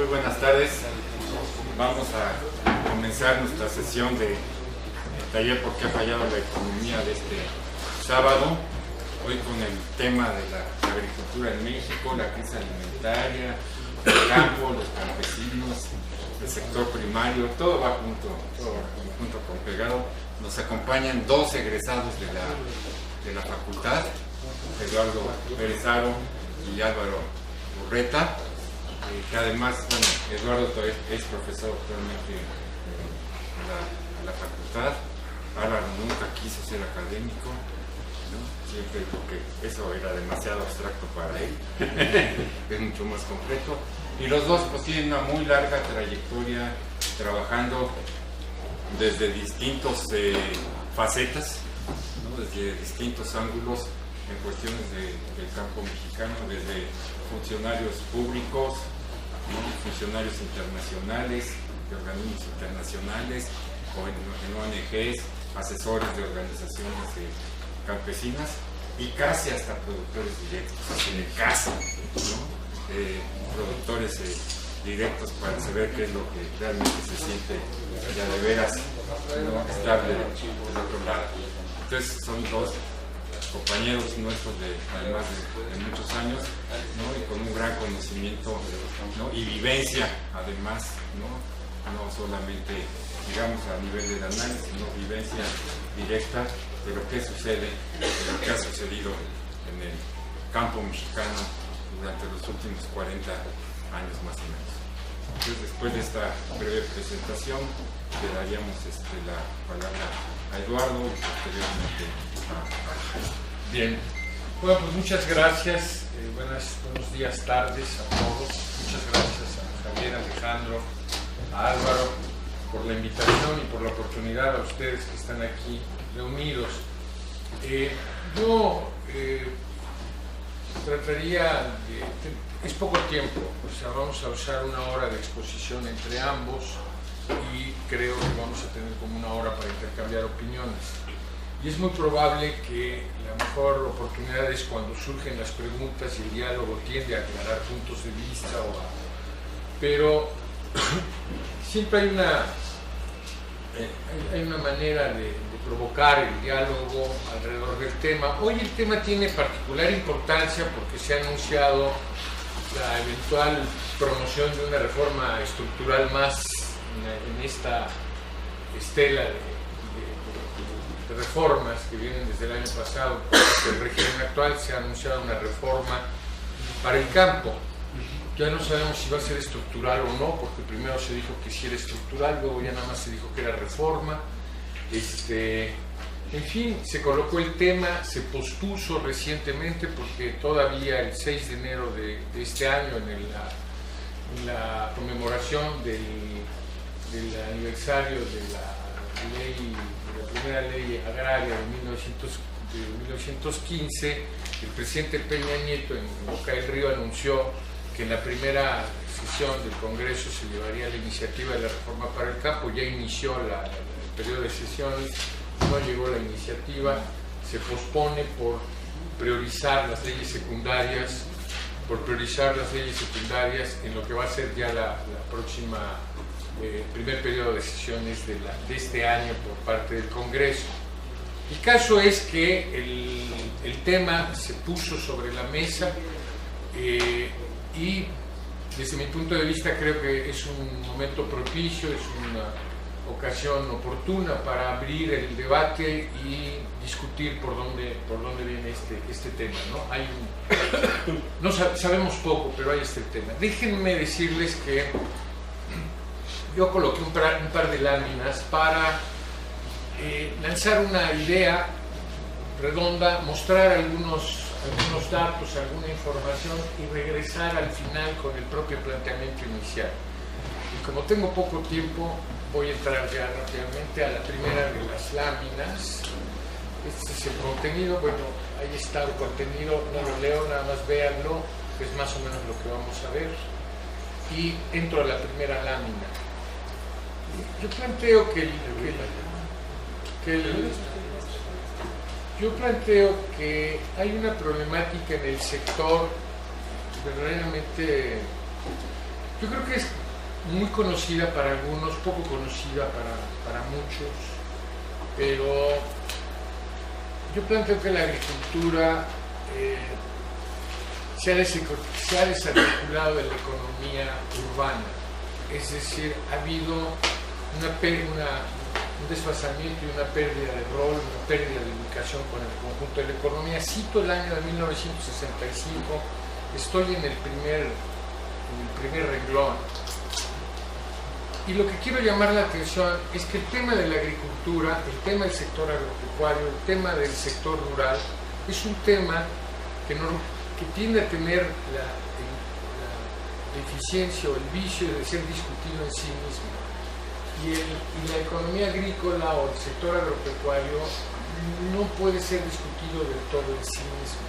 buenas tardes. Vamos a comenzar nuestra sesión de taller ¿Por qué ha fallado la economía? De este sábado, hoy con el tema de la agricultura en México, la crisis alimentaria, el campo, los campesinos, el sector primario, todo va junto con pegado. Nos acompañan dos egresados de la facultad, Eduardo Pérez Haro y Álvaro Urreta, que además, bueno, Eduardo es profesor actualmente en la facultad. Álvaro nunca quiso ser académico, ¿no? Siempre dijo que eso era demasiado abstracto para él, es mucho más concreto. Y los dos pues tienen una muy larga trayectoria trabajando desde distintos facetas, ¿no? Desde distintos ángulos en cuestiones del campo mexicano, desde funcionarios públicos, ¿no? Funcionarios internacionales, de organismos internacionales, o en ONGs, asesores de organizaciones campesinas y casi hasta productores directos, casi, ¿no? Productores directos para saber qué es lo que realmente se siente ya de veras, ¿no? Estable del otro lado. Entonces son dos compañeros nuestros además de muchos años, ¿no? Y con un gran conocimiento, ¿no? Y vivencia además, no solamente digamos a nivel del análisis, sino vivencia directa de lo que sucede, de lo que ha sucedido en el campo mexicano durante los últimos 40 años más o menos. Entonces, después de esta breve presentación, le daríamos la palabra a Eduardo y posteriormente a... Bien, bueno, pues muchas gracias, buenos días, tardes a todos. Muchas gracias a Javier, Alejandro, a Álvaro por la invitación y por la oportunidad, a ustedes que están aquí reunidos. Yo trataría es poco tiempo, o sea, vamos a usar una hora de exposición entre ambos y creo que vamos a tener como una hora para intercambiar opiniones. Y es muy probable que la mejor oportunidad es cuando surgen las preguntas y el diálogo tiende a aclarar puntos de vista, pero siempre hay una manera de provocar el diálogo alrededor del tema. Hoy el tema tiene particular importancia porque se ha anunciado la eventual promoción de una reforma estructural más en esta estela de reformas que vienen desde el año pasado. El régimen actual se ha anunciado una reforma para el campo. Ya no sabemos si va a ser estructural o no, porque primero se dijo que sí era estructural, luego ya nada más se dijo que era reforma. En fin, se colocó el tema, se pospuso recientemente porque todavía el 6 de enero de este año, en la conmemoración del aniversario de la primera ley agraria de 1915, el presidente Peña Nieto en Boca del Río anunció que en la primera sesión del Congreso se llevaría la iniciativa de la reforma para el campo. Ya inició el periodo de sesiones, no llegó la iniciativa, se pospone por priorizar las leyes secundarias, en lo que va a ser ya la próxima primer periodo de sesiones de este año por parte del Congreso. El caso es que el tema se puso sobre la mesa y desde mi punto de vista creo que es un momento propicio, es una ocasión oportuna para abrir el debate y discutir por dónde viene este tema, ¿no? Sabemos poco, pero hay este tema. Déjenme decirles que yo coloqué un par de láminas para lanzar una idea redonda, mostrar algunos datos, alguna información y regresar al final con el propio planteamiento inicial. Y como tengo poco tiempo, voy a entrar ya rápidamente a la primera de las láminas. Este es el contenido. Bueno, ahí está el contenido, no lo leo, nada más véanlo, que es más o menos lo que vamos a ver. Y entro a la primera lámina. Yo planteo que hay una problemática en el sector verdaderamente Yo creo que es muy conocida para algunos, poco conocida para muchos, pero yo planteo que la agricultura se ha desarticulado de la economía urbana, es decir, ha habido un desfasamiento y una pérdida de rol, una pérdida de ubicación con el conjunto de la economía. Cito el año de 1965, estoy en el primer renglón, y lo que quiero llamar la atención es que el tema de la agricultura, el tema del sector agropecuario, el tema del sector rural, es un tema que tiende a tener la deficiencia o el vicio de ser discutido en sí mismo. Y la economía agrícola o el sector agropecuario no puede ser discutido del todo en sí mismo.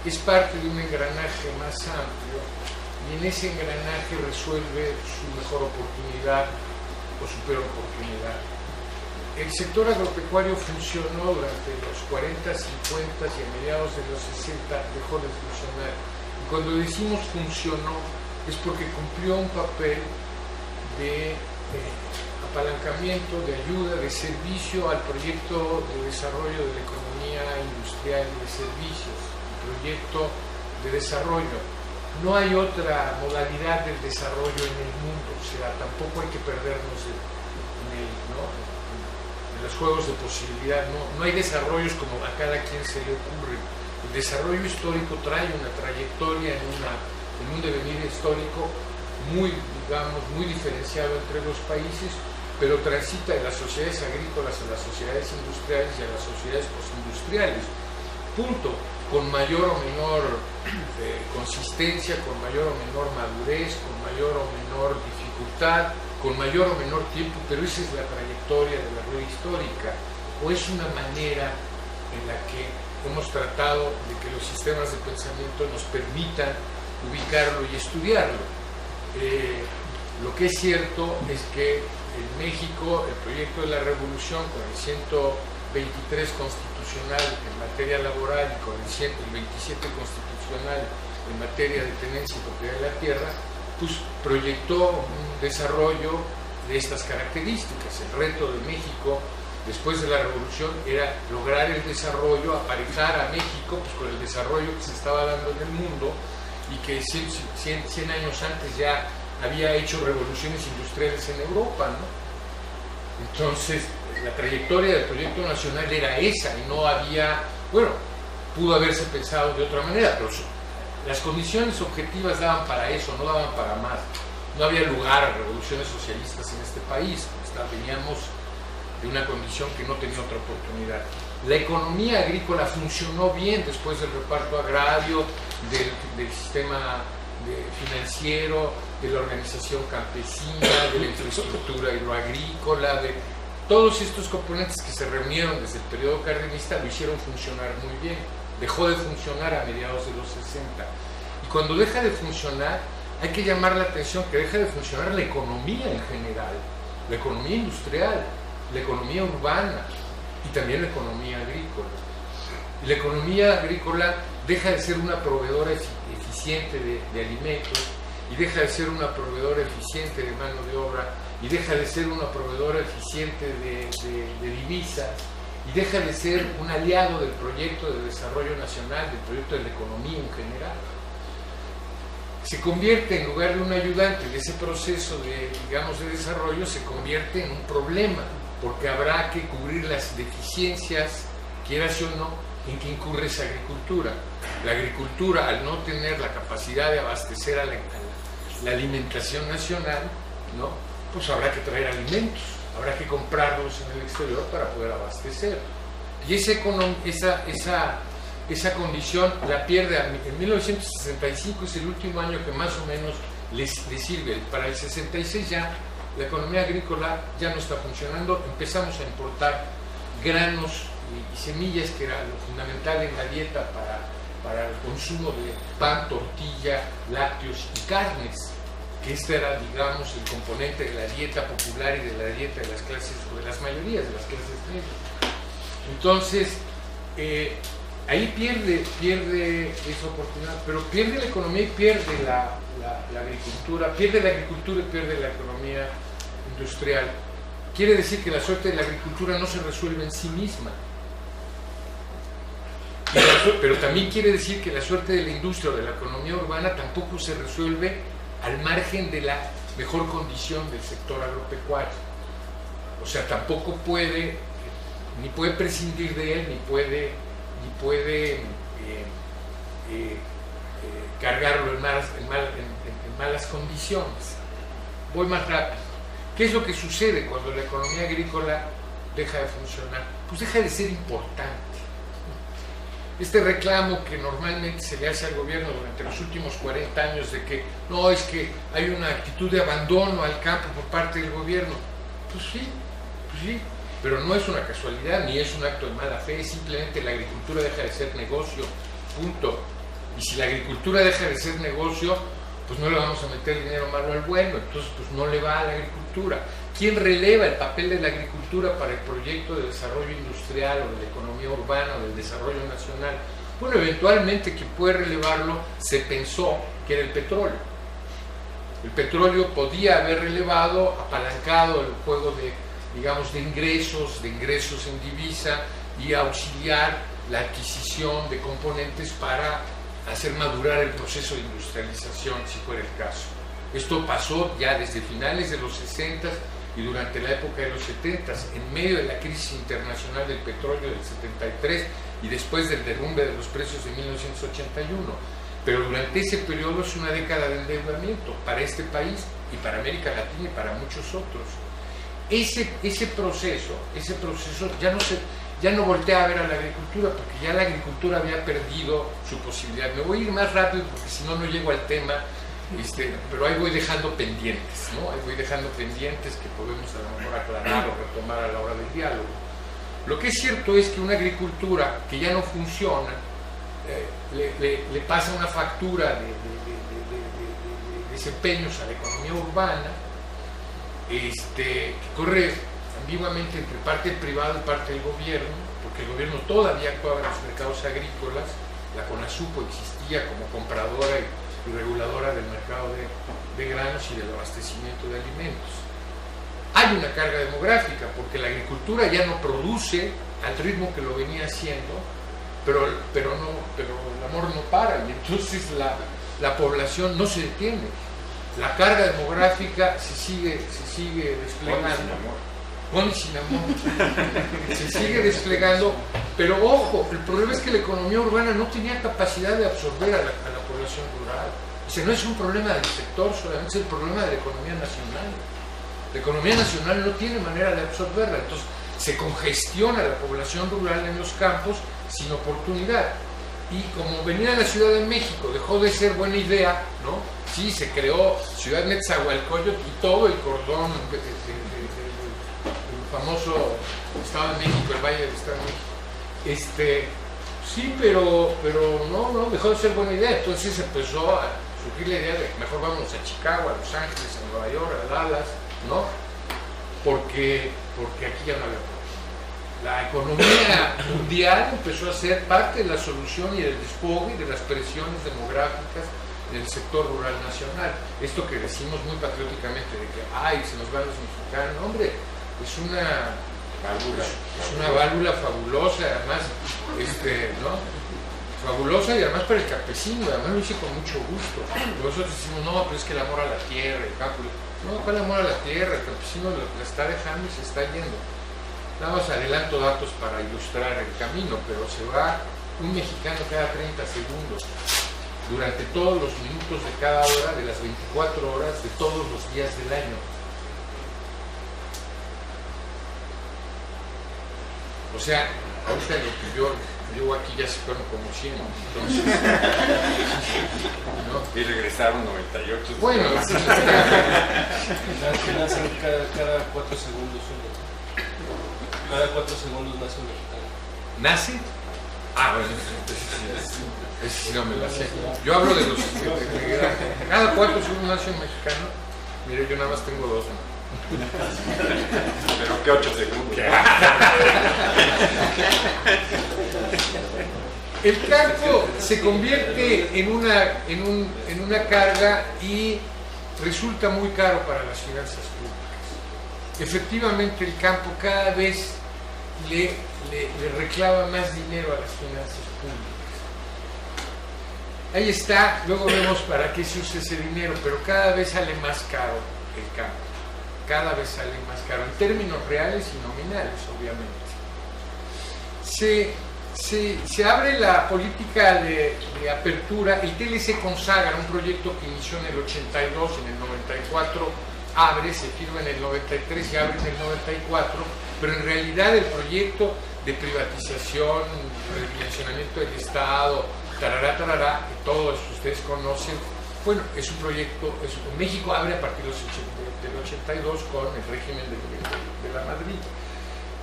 Es parte de un engranaje más amplio, y en ese engranaje resuelve su mejor oportunidad o su peor oportunidad. El sector agropecuario funcionó durante los 40, 50 y a mediados de los 60 dejó de funcionar. Y cuando decimos funcionó es porque cumplió un papel de apalancamiento, de ayuda, de servicio al proyecto de desarrollo de la economía industrial y de servicios, el proyecto de desarrollo. No hay otra modalidad del desarrollo en el mundo, o sea, tampoco hay que perdernos en los juegos de posibilidad. No hay desarrollos como a cada quien se le ocurre. El desarrollo histórico trae una trayectoria en un devenir histórico muy diferenciado entre los países, pero transita de las sociedades agrícolas a las sociedades industriales y a las sociedades postindustriales. Punto. Con mayor o menor consistencia, con mayor o menor madurez, con mayor o menor dificultad, con mayor o menor tiempo, pero esa es la trayectoria de la rueda histórica, o es una manera en la que hemos tratado de que los sistemas de pensamiento nos permitan ubicarlo y estudiarlo. Lo que es cierto es que en México el proyecto de la revolución, con el 123 constitucional en materia laboral y con el 27 constitucional en materia de tenencia y propiedad de la tierra, pues proyectó un desarrollo de estas características. El reto de México después de la revolución era lograr el desarrollo, aparejar a México pues, con el desarrollo que se estaba dando en el mundo y que 100 años antes ya había hecho revoluciones industriales en Europa, ¿no? Entonces, la trayectoria del proyecto nacional era esa y no había, bueno, pudo haberse pensado de otra manera, pero las condiciones objetivas daban para eso, no daban para más. No había lugar a revoluciones socialistas en este país, veníamos de una condición que no tenía otra oportunidad. La economía agrícola funcionó bien después del reparto agrario, del sistema financiero, de la organización campesina, de la infraestructura hidroagrícola, de todos estos componentes que se reunieron desde el periodo cardenista lo hicieron funcionar muy bien. Dejó de funcionar a mediados de los 60. Y cuando deja de funcionar, hay que llamar la atención que deja de funcionar la economía en general, la economía industrial, la economía urbana y también la economía agrícola. Y la economía agrícola deja de ser una proveedora eficiente de alimentos, y deja de ser una proveedora eficiente de mano de obra, y deja de ser una proveedora eficiente de divisas, y deja de ser un aliado del proyecto de desarrollo nacional, del proyecto de la economía en general. Se convierte, en lugar de un ayudante de ese proceso de desarrollo, se convierte en un problema, porque habrá que cubrir las deficiencias, quieras o no, en que incurre esa agricultura. La agricultura, al no tener la capacidad de abastecer a la alimentación nacional, ¿no? Pues habrá que traer alimentos, habrá que comprarlos en el exterior para poder abastecer. Y esa condición la pierde. En 1965 es el último año que más o menos le sirve. Para el 66 ya la economía agrícola ya no está funcionando. Empezamos a importar granos y semillas, que era lo fundamental en la dieta para el consumo de pan, tortilla, lácteos y carnes, que este era, el componente de la dieta popular y de la dieta de las clases, o de las mayorías de las clases medias. Entonces, ahí pierde esa oportunidad, pero pierde la economía y pierde la agricultura, pierde la agricultura y pierde la economía industrial. Quiere decir que la suerte de la agricultura no se resuelve en sí misma. Pero también quiere decir que la suerte de la industria o de la economía urbana tampoco se resuelve al margen de la mejor condición del sector agropecuario. O sea, tampoco puede, ni puede prescindir de él, ni puede cargarlo en malas condiciones. Voy más rápido. ¿Qué es lo que sucede cuando la economía agrícola deja de funcionar? Pues deja de ser importante. Este reclamo que normalmente se le hace al gobierno durante los últimos 40 años de que no, es que hay una actitud de abandono al campo por parte del gobierno, pues sí, pero no es una casualidad ni es un acto de mala fe, simplemente la agricultura deja de ser negocio, punto. Y si la agricultura deja de ser negocio, pues no le vamos a meter dinero malo al bueno, entonces pues no le va a la agricultura. ¿Quién releva el papel de la agricultura para el proyecto de desarrollo industrial o de la economía urbana o del desarrollo nacional? Bueno, eventualmente quien puede relevarlo se pensó que era el petróleo. El petróleo podía haber relevado, apalancado el juego de, digamos, de ingresos en divisa y auxiliar la adquisición de componentes para hacer madurar el proceso de industrialización, si fuera el caso. Esto pasó ya desde finales de los 60 y durante la época de los 70, en medio de la crisis internacional del petróleo del 73 y después del derrumbe de los precios de 1981. Pero durante ese periodo es una década de endeudamiento para este país y para América Latina y para muchos otros. Ese proceso ya no voltea a ver a la agricultura, porque ya la agricultura había perdido su posibilidad. Me voy a ir más rápido porque si no, no llego al tema, pero ahí voy dejando pendientes, ¿no? Ahí voy dejando pendientes que podemos a lo mejor aclarar o retomar a la hora del diálogo. Lo que es cierto es que una agricultura que ya no funciona, le pasa una factura de desempeños a la economía urbana, que corre ambiguamente entre parte privada y parte del gobierno, porque el gobierno todavía actuaba en los mercados agrícolas, la CONASUPO existía como compradora y reguladora del mercado de granos y del abastecimiento de alimentos. Hay una carga demográfica, porque la agricultura ya no produce al ritmo que lo venía haciendo, pero el amor no para, y entonces la población no se detiene. La carga demográfica se sigue desplegando. Con y sin amor. Se sigue desplegando, pero ojo, el problema es que la economía urbana no tenía capacidad de absorber a la población rural. O sea, no es un problema del sector, solamente es el problema de la economía nacional. La economía nacional no tiene manera de absorberla, entonces se congestiona la población rural en los campos sin oportunidad. Y como venir a la Ciudad de México dejó de ser buena idea, ¿no? Sí, se creó Ciudad Nezahualcóyotl y todo el cordón el famoso Estado de México, el Valle del Estado de México. Sí, pero no, dejó de ser buena idea. Entonces empezó a surgir la idea de mejor vamos a Chicago, a Los Ángeles, a Nueva York, a Dallas, ¿no? Porque aquí ya no había problema. La economía mundial empezó a ser parte de la solución y del desfogue de las presiones demográficas del sector rural nacional. Esto que decimos muy patrióticamente de que se nos van los mexicanos, hombre, es una válvula fabulosa, además, ¿no? Fabulosa y además para el campesino, además lo hice con mucho gusto. Nosotros decimos, no, pero es que el amor a la tierra, el campo. No, ¿cuál amor a la tierra? El campesino la está dejando y se está yendo. Nada más adelanto datos para ilustrar el camino, pero se va un mexicano cada 30 segundos, durante todos los minutos de cada hora, de las 24 horas de todos los días del año. O sea, ahorita lo que yo aquí ya se fueron como 100, entonces, ¿no? Y regresaron 98. Bueno, nacen cada 4 segundos uno. Cada 4 segundos nace un mexicano. ¿Nace? Bueno, ese sí no me lo sé. Yo hablo de los... cada 4 segundos nace un mexicano. Mire, yo nada más tengo 2, ¿no? Pero que 8 segundos. El campo se convierte en una carga y resulta muy caro para las finanzas públicas. Efectivamente, el campo cada vez le reclama más dinero a las finanzas públicas. Ahí está, luego vemos para qué se usa ese dinero, pero cada vez sale más caro el campo. Cada vez sale más caro, en términos reales y nominales, obviamente. Se abre la política de apertura, el TLC consagra un proyecto que inició en el 82, en el 94 abre, se firma en el 93 y abre en el 94, pero en realidad el proyecto de privatización, redimensionamiento del Estado, tarará, que todos ustedes conocen, bueno, es un proyecto, México abre a partir del 82 con el régimen de la Madrid.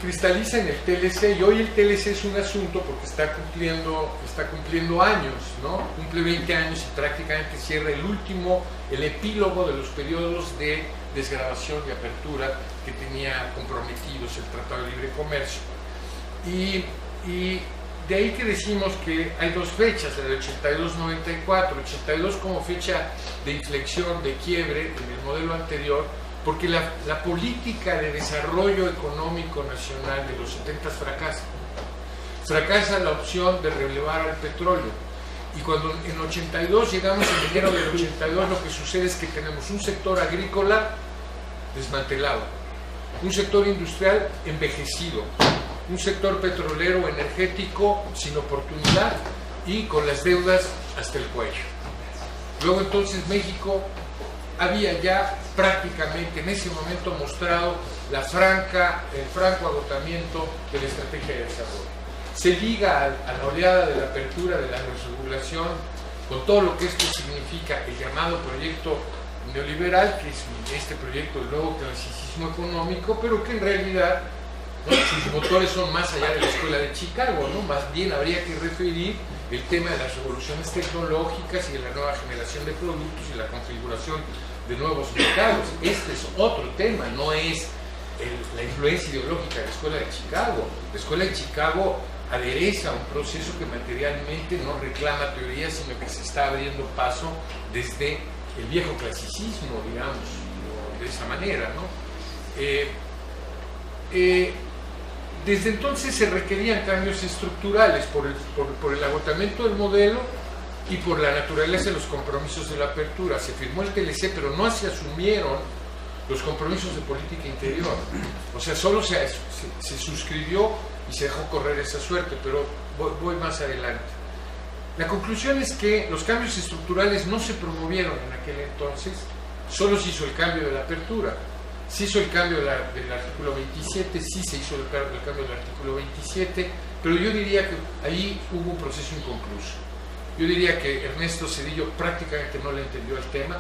Cristaliza en el TLC y hoy el TLC es un asunto porque está cumpliendo años, ¿no? Cumple 20 años y prácticamente cierra el epílogo de los periodos de desgravación y apertura que tenía comprometidos el Tratado de Libre Comercio. Y de ahí que decimos que hay dos fechas, la de 82-94, 82 como fecha de inflexión, de quiebre en el modelo anterior, porque la política de desarrollo económico nacional de los 70 fracasa. Fracasa la opción de relevar al petróleo. Y cuando en 82 llegamos en enero del 82, lo que sucede es que tenemos un sector agrícola desmantelado, un sector industrial envejecido, un sector petrolero energético sin oportunidad y con las deudas hasta el cuello. Luego entonces México había ya prácticamente en ese momento mostrado el franco agotamiento de la estrategia de desarrollo. Se liga a la oleada de la apertura de la desregulación con todo lo que esto significa, el llamado proyecto neoliberal, que es este proyecto del nuevo clasicismo económico, pero que en realidad, ¿no?, sus motores son más allá de la escuela de Chicago, ¿no? Más bien habría que referir el tema de las revoluciones tecnológicas y de la nueva generación de productos y la configuración de nuevos mercados. Este es otro tema, no es la influencia ideológica de la escuela de Chicago. La escuela de Chicago adereza un proceso que materialmente no reclama teorías, sino que se está abriendo paso desde el viejo clasicismo, digamos, de esa manera, ¿no? Desde entonces se requerían cambios estructurales por el agotamiento del modelo y por la naturaleza de los compromisos de la apertura. Se firmó el TLC, pero no se asumieron los compromisos de política interior. O sea, solo se suscribió y se dejó correr esa suerte, pero voy más adelante. La conclusión es que los cambios estructurales no se promovieron en aquel entonces, solo se hizo el cambio de la apertura. Se hizo el cambio del artículo 27, sí se hizo el cambio del artículo 27, pero yo diría que ahí hubo un proceso inconcluso. Yo diría que Ernesto Zedillo prácticamente no le entendió el tema,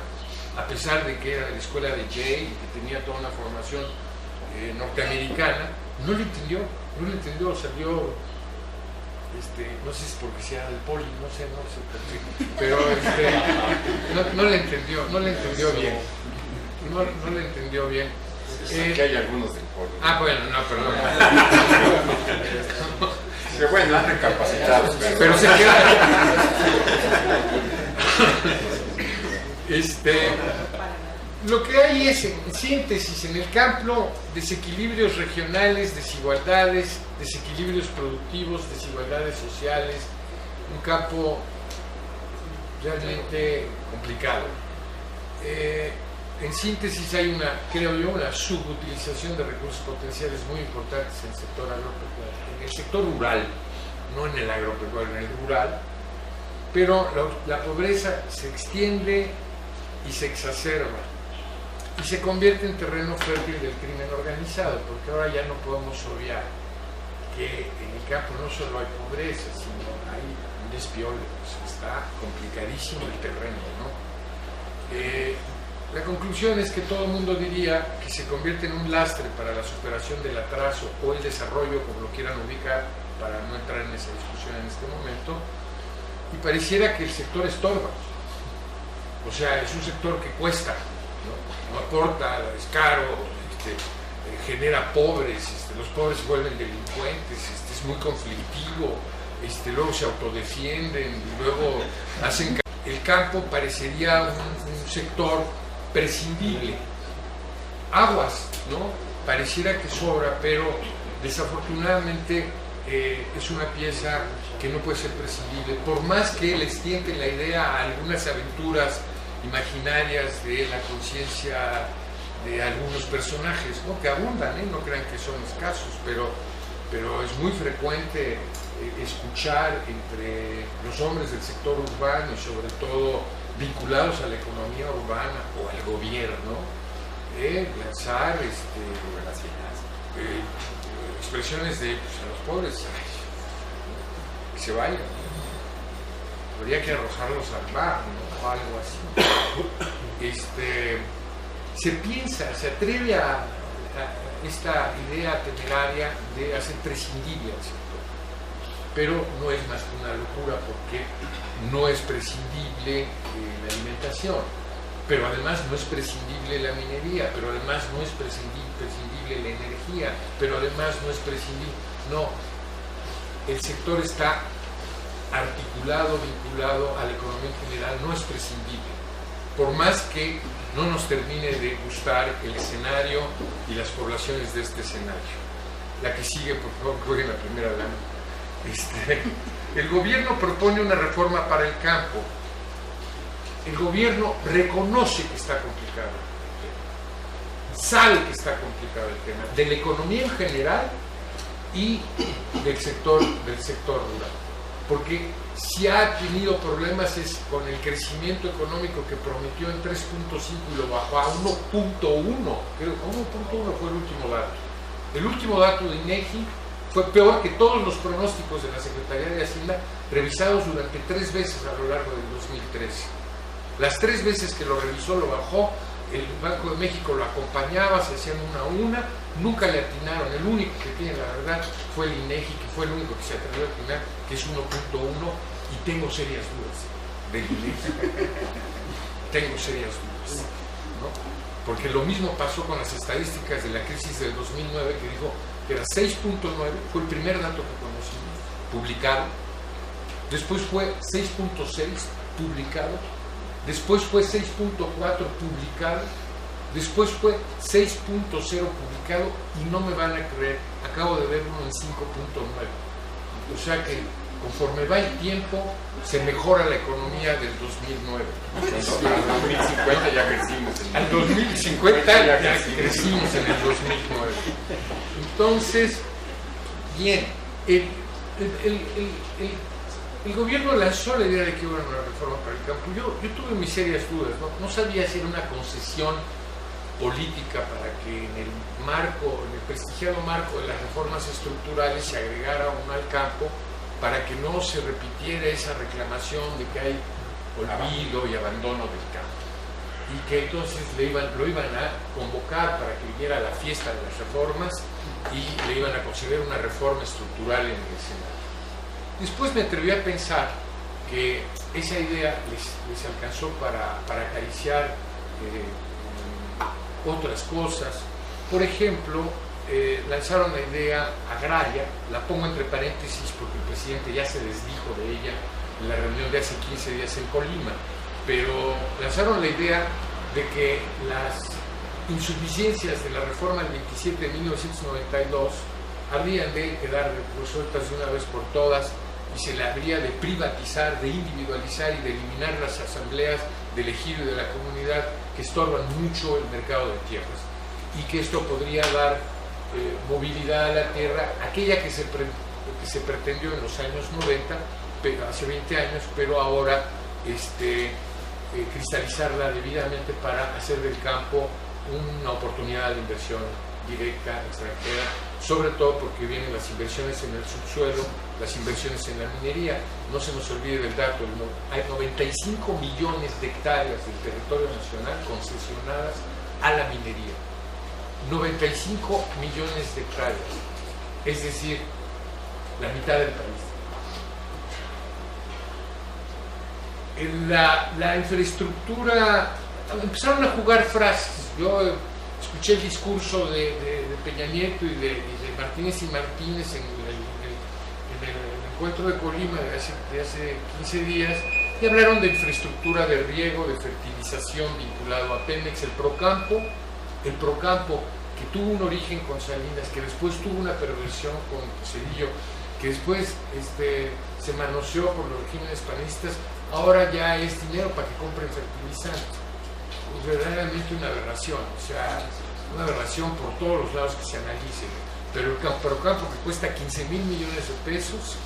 a pesar de que era de la escuela de Yale y que tenía toda una formación norteamericana, no le entendió, salió, no sé si es porque sea del poli, no sé por qué, pero no le entendió bien. No le entendió bien. Aquí hay algunos del poli. Bueno, no, perdón. Que bueno, han recapacitado. Pero se queda. Lo que hay es, en síntesis, en el campo, desequilibrios regionales, desigualdades, desequilibrios productivos, desigualdades sociales, un campo realmente complicado. En síntesis hay creo yo, una subutilización de recursos potenciales muy importantes en el sector agropecuario, en el sector rural, no en el agropecuario, en el rural, pero la pobreza se extiende y se exacerba y se convierte en terreno fértil del crimen organizado, porque ahora ya no podemos obviar que en el campo no solo hay pobreza, sino hay un despiole, está complicadísimo el terreno, ¿no? La conclusión es que todo el mundo diría que se convierte en un lastre para la superación del atraso o el desarrollo, como lo quieran ubicar, para no entrar en esa discusión en este momento, y pareciera que el sector estorba. O sea, es un sector que cuesta, no aporta, es caro, genera pobres, los pobres se vuelven delincuentes, es muy conflictivo, luego se autodefienden, luego hacen... El campo parecería un sector prescindible. Aguas, ¿no? Pareciera que sobra, pero desafortunadamente es una pieza que no puede ser prescindible, por más que les tiente la idea a algunas aventuras imaginarias de la conciencia de algunos personajes, ¿no? Que abundan, no crean que son escasos, pero es muy frecuente escuchar entre los hombres del sector urbano y sobre todo vinculados a la economía urbana o al gobierno, lanzar expresiones de pues, a los pobres, ay, que se vayan, habría que arrojarlos al mar, ¿no? O algo así. Se piensa, se atreve a esta idea temeraria de hacer prescindible al sector, pero no es más que una locura, porque no es prescindible la alimentación, pero además no es prescindible la minería, pero además no es prescindible la energía, pero además no es prescindible, no, el sector está articulado, vinculado a la economía en general, no es prescindible, por más que no nos termine de gustar el escenario y las poblaciones de este escenario. La que sigue, por favor, jueguen la primera lámina. El gobierno propone una reforma para el campo. El gobierno reconoce que está complicado el tema, sabe que está complicado el tema, de la economía en general y del sector rural. Porque si ha tenido problemas es con el crecimiento económico que prometió en 3.5 y lo bajó a 1.1, creo que 1.1 fue el último dato. El último dato de INEGI fue peor que todos los pronósticos de la Secretaría de Hacienda revisados durante 3 veces a lo largo del 2013. Las 3 veces que lo revisó lo bajó, el Banco de México lo acompañaba, se hacían una a una, nunca le atinaron. El único que tiene la verdad fue el INEGI, que fue el único que se atrevió a atinar, que es 1.1, y tengo serias dudas del INEGI. Tengo serias dudas, ¿no? Porque lo mismo pasó con las estadísticas de la crisis del 2009, que dijo que era 6.9, fue el primer dato que conocimos, publicado. Después fue 6.6 publicado. Después fue 6.4 publicado, después fue 6.0 publicado y no me van a creer, acabo de ver uno en 5.9. O sea que conforme va el tiempo se mejora la economía del 2009. Al 2050 ya crecimos. Al 2050 ya crecimos en el 2009. Entonces, bien, el gobierno lanzó la idea de que iba a haber una reforma para el campo. Yo tuve mis serias dudas, no sabía si era una concesión política para que en el prestigiado marco de las reformas estructurales se agregara una al campo, para que no se repitiera esa reclamación de que hay olvido y abandono del campo, y que entonces lo iban a convocar para que viniera a la fiesta de las reformas y le iban a considerar una reforma estructural en el Senado. Después me atreví a pensar que esa idea les alcanzó para acariciar otras cosas. Por ejemplo, lanzaron la idea agraria, la pongo entre paréntesis porque el presidente ya se desdijo de ella en la reunión de hace 15 días en Colima, pero lanzaron la idea de que las insuficiencias de la reforma del 27 de 1992 habrían de quedar resueltas de una vez por todas, y se le habría de privatizar, de individualizar y de eliminar las asambleas del ejido y de la comunidad que estorban mucho el mercado de tierras, y que esto podría dar movilidad a la tierra, aquella que se pretendió en los años 90, pero hace 20 años, pero ahora cristalizarla debidamente para hacer del campo una oportunidad de inversión directa extranjera, sobre todo porque vienen las inversiones en el subsuelo, las inversiones en la minería. No se nos olvide del dato, hay 95 millones de hectáreas del territorio nacional concesionadas a la minería. 95 millones de hectáreas, es decir, la mitad del país. La infraestructura, empezaron a jugar frases. Yo escuché el discurso de Peña Nieto y de Martínez y Martínez en el encuentro de Colima de hace 15 días y hablaron de infraestructura de riego, de fertilización vinculado a Pemex, el Procampo, que tuvo un origen con Salinas, que después tuvo una perversión con Cedillo, que después se manoseó por los regímenes panistas, ahora ya es dinero para que compren fertilizantes. Pues verdaderamente una aberración, o sea, una aberración por todos los lados que se analicen. Pero el Procampo, que cuesta 15 mil millones de pesos,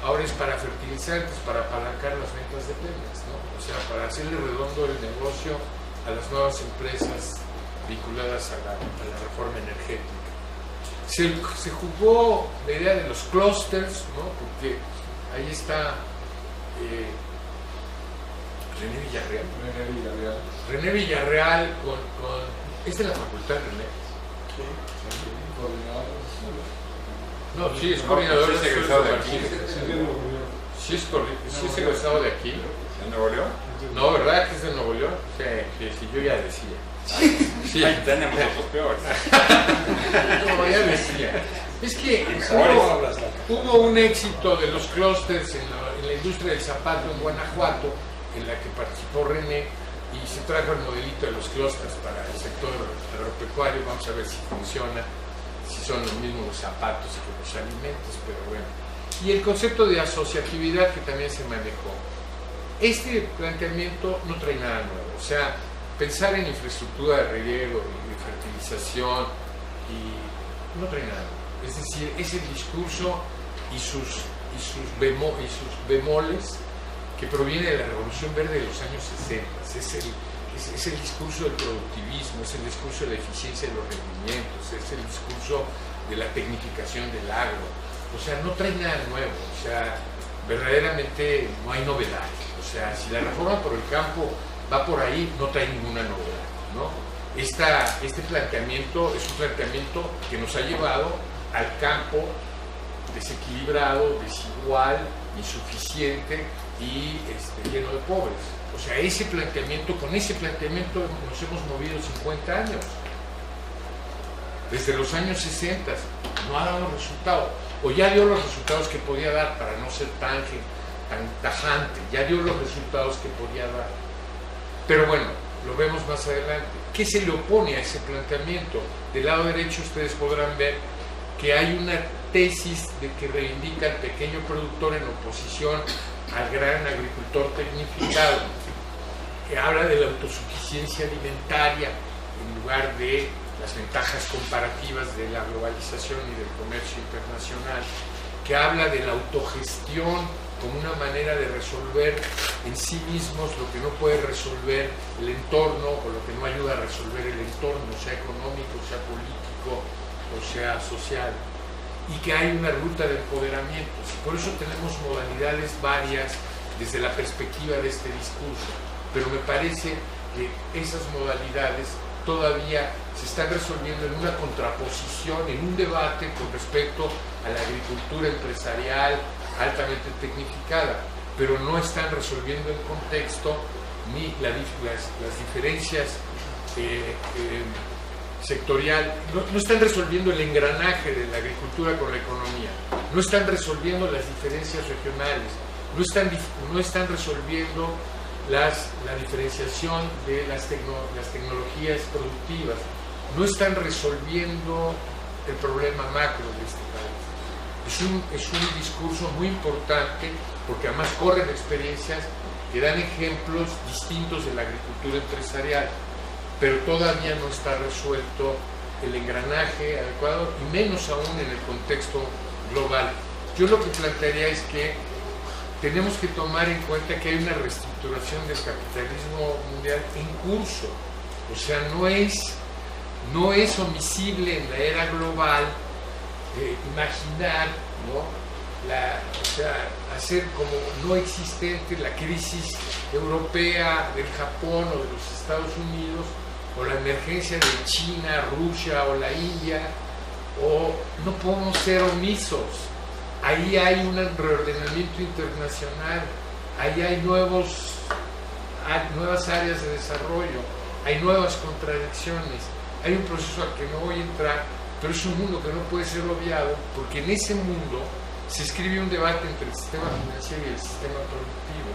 ahora es para fertilizantes, para apalancar las ventas de Pemex, ¿no? O sea, para hacerle redondo el negocio a las nuevas empresas vinculadas a la reforma energética. Se jugó la idea de los clústeres, ¿no? Porque ahí está René Villarreal es de la facultad, René. No, sí, es coordinador, es egresado de aquí. Sí, es egresado de aquí. ¿De Nuevo León? No, ¿verdad que es de Nuevo León? Sí, yo ya decía. Sí. Ahí tenemos otros peores. No, ya decía. Es que hubo un éxito de los clústeres en la industria del zapato en Guanajuato, en la que participó René, y se trajo el modelito de los clústeres para el sector agropecuario. Vamos a ver si funciona, si son los mismos los zapatos que los alimentos, pero bueno. Y el concepto de asociatividad que también se manejó. Este planteamiento no trae nada nuevo, o sea, pensar en infraestructura de riego y de fertilización y no trae nada. Es decir, es el discurso y sus bemoles que proviene de la Revolución Verde de los años 60. Es el discurso del productivismo, es el discurso de la eficiencia de los rendimientos, es el discurso de la tecnificación del agro. O sea, no trae nada nuevo, o sea, verdaderamente no hay novedad. O sea, si la reforma por el campo va por ahí, no trae ninguna novedad, ¿no? Este planteamiento es un planteamiento que nos ha llevado al campo desequilibrado, desigual, insuficiente y lleno de pobres. O sea, con ese planteamiento nos hemos movido 50 años. Desde los años 60 no ha dado resultado, o ya dio los resultados que podía dar, para no ser tan tajante, ya dio los resultados que podía dar. Pero bueno, lo vemos más adelante. ¿Qué se le opone a ese planteamiento? Del lado derecho ustedes podrán ver que hay una tesis de que reivindica al pequeño productor en oposición al gran agricultor tecnificado, que habla de la autosuficiencia alimentaria en lugar de las ventajas comparativas de la globalización y del comercio internacional, que habla de la autogestión como una manera de resolver en sí mismos lo que no puede resolver el entorno, o lo que no ayuda a resolver el entorno, sea económico, sea político o sea social, y que hay una ruta de empoderamientos. Y por eso tenemos modalidades varias desde la perspectiva de este discurso, pero me parece que esas modalidades todavía se están resolviendo en una contraposición, en un debate con respecto a la agricultura empresarial altamente tecnificada, pero no están resolviendo el contexto ni las diferencias sectorial, no están resolviendo el engranaje de la agricultura con la economía, no están resolviendo las diferencias regionales, no están resolviendo la diferenciación de las tecnologías productivas, no están resolviendo el problema macro de este país. Es un discurso muy importante porque además corren experiencias que dan ejemplos distintos de la agricultura empresarial, pero todavía no está resuelto el engranaje adecuado y menos aún en el contexto global. Yo lo que plantearía es que tenemos que tomar en cuenta que hay una reestructuración del capitalismo mundial en curso. O sea, no es omisible en la era global imaginar, ¿no? Hacer como no existente la crisis europea, del Japón o de los Estados Unidos, o la emergencia de China, Rusia o la India, o no podemos ser omisos. Ahí hay un reordenamiento internacional, ahí hay nuevas áreas de desarrollo, hay nuevas contradicciones, hay un proceso al que no voy a entrar, pero es un mundo que no puede ser obviado, porque en ese mundo se escribe un debate entre el sistema financiero y el sistema productivo.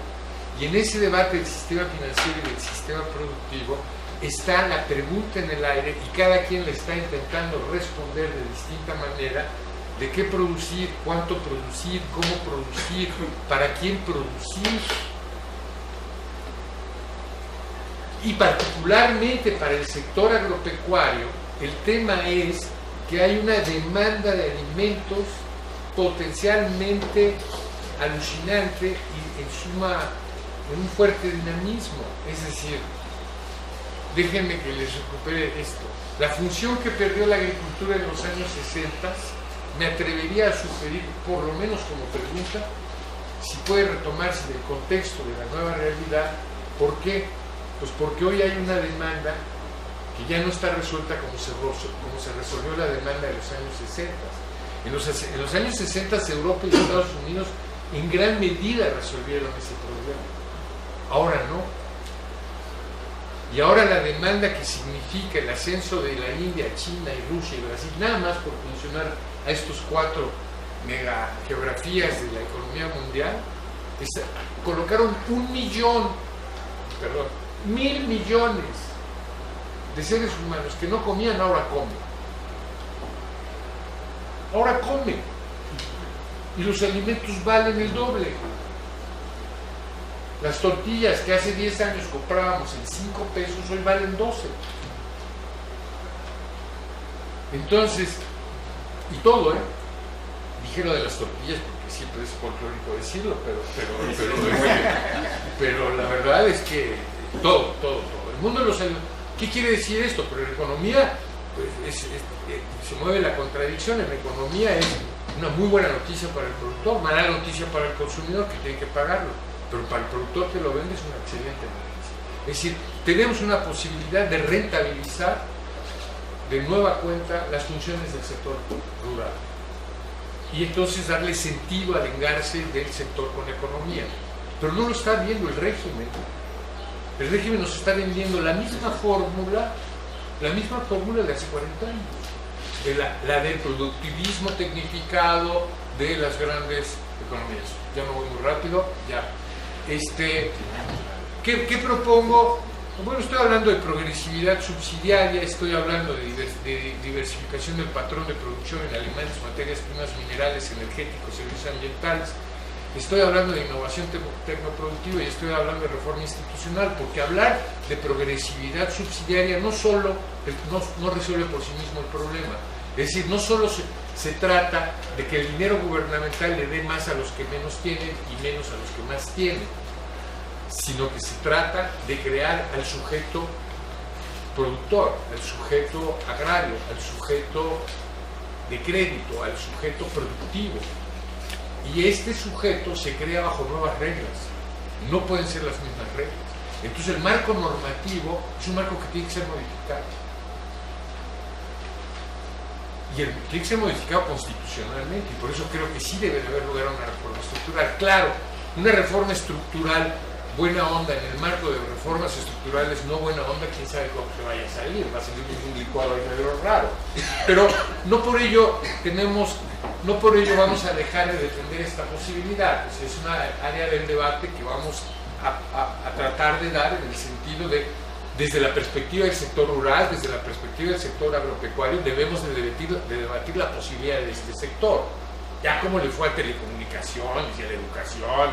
Y en ese debate del sistema financiero y del sistema productivo está la pregunta en el aire y cada quien le está intentando responder de distinta manera de qué producir, cuánto producir, cómo producir, para quién producir. Y particularmente para el sector agropecuario, el tema es que hay una demanda de alimentos potencialmente alucinante y en suma con un fuerte dinamismo. Es decir, déjenme que les recupere esto. La función que perdió la agricultura en los años 60, me atrevería a sugerir, por lo menos como pregunta, si puede retomarse del contexto de la nueva realidad. ¿Por qué? Pues porque hoy hay una demanda que ya no está resuelta como se resolvió la demanda de los años 60. En los años 60 Europa y Estados Unidos en gran medida resolvieron ese problema. Ahora no. Y ahora la demanda que significa el ascenso de la India, China y Rusia y Brasil, nada más por mencionar a estos 4 megageografías de la economía mundial, colocaron 1.000 millones de seres humanos que no comían, ahora comen. Ahora comen. Y los alimentos valen el doble. Las tortillas que hace 10 años comprábamos en 5 pesos, hoy valen 12. Entonces, y todo, dije lo de las tortillas porque siempre es folclórico decirlo, pero la verdad es que todo. El mundo de los alimentos. ¿Qué quiere decir esto? Pero en economía pues, se mueve la contradicción. En economía es una muy buena noticia para el productor, mala noticia para el consumidor que tiene que pagarlo. Pero para el productor que lo vende es una excelente noticia. Es decir, tenemos una posibilidad de rentabilizar de nueva cuenta las funciones del sector rural y entonces darle sentido al engarce del sector con la economía. Pero no lo está viendo el régimen. El régimen nos está vendiendo la misma fórmula de hace 40 años, la del productivismo tecnificado de las grandes economías. Ya no voy muy rápido, ya. ¿Qué propongo? Bueno, estoy hablando de progresividad subsidiaria, estoy hablando de diversificación del patrón de producción en alimentos, materias primas, minerales, energéticos, servicios ambientales. Estoy hablando de innovación tecnoproductiva y estoy hablando de reforma institucional, porque hablar de progresividad subsidiaria no resuelve por sí mismo el problema. Es decir, no solo se trata de que el dinero gubernamental le dé más a los que menos tienen y menos a los que más tienen, sino que se trata de crear al sujeto productor, al sujeto agrario, al sujeto de crédito, al sujeto productivo. Y este sujeto se crea bajo nuevas reglas, no pueden ser las mismas reglas. Entonces el marco normativo es un marco que tiene que ser modificado. Y tiene que ser modificado constitucionalmente, y por eso creo que sí debe de haber lugar a una reforma estructural. Claro, una reforma estructural buena onda en el marco de reformas estructurales no buena onda, quién sabe cómo se vaya a salir, va a salir un licuado ahí medio raro. Pero no por ello vamos a dejar de defender esta posibilidad. Pues es una área del debate que vamos a tratar de dar en el sentido de, desde la perspectiva del sector rural, desde la perspectiva del sector agropecuario, debemos de debatir la posibilidad de este sector. Ya como le fue a telecomunicaciones y a la educación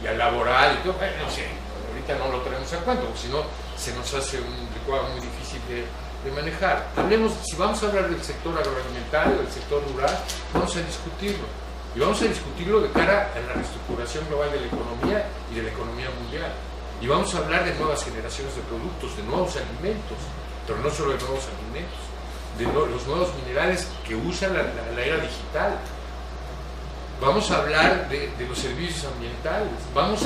y al laboral y todo, bueno, no sé, ahorita no lo traemos a cuento, porque si no se nos hace un licuado muy difícil de manejar. Hablemos, si vamos a hablar del sector agroalimentario, del sector rural, vamos a discutirlo. Y vamos a discutirlo de cara a la reestructuración global de la economía y de la economía mundial. Y vamos a hablar de nuevas generaciones de productos, de nuevos alimentos, pero no solo de nuevos alimentos, de los nuevos minerales que usan la era digital. Vamos a hablar de los servicios ambientales, vamos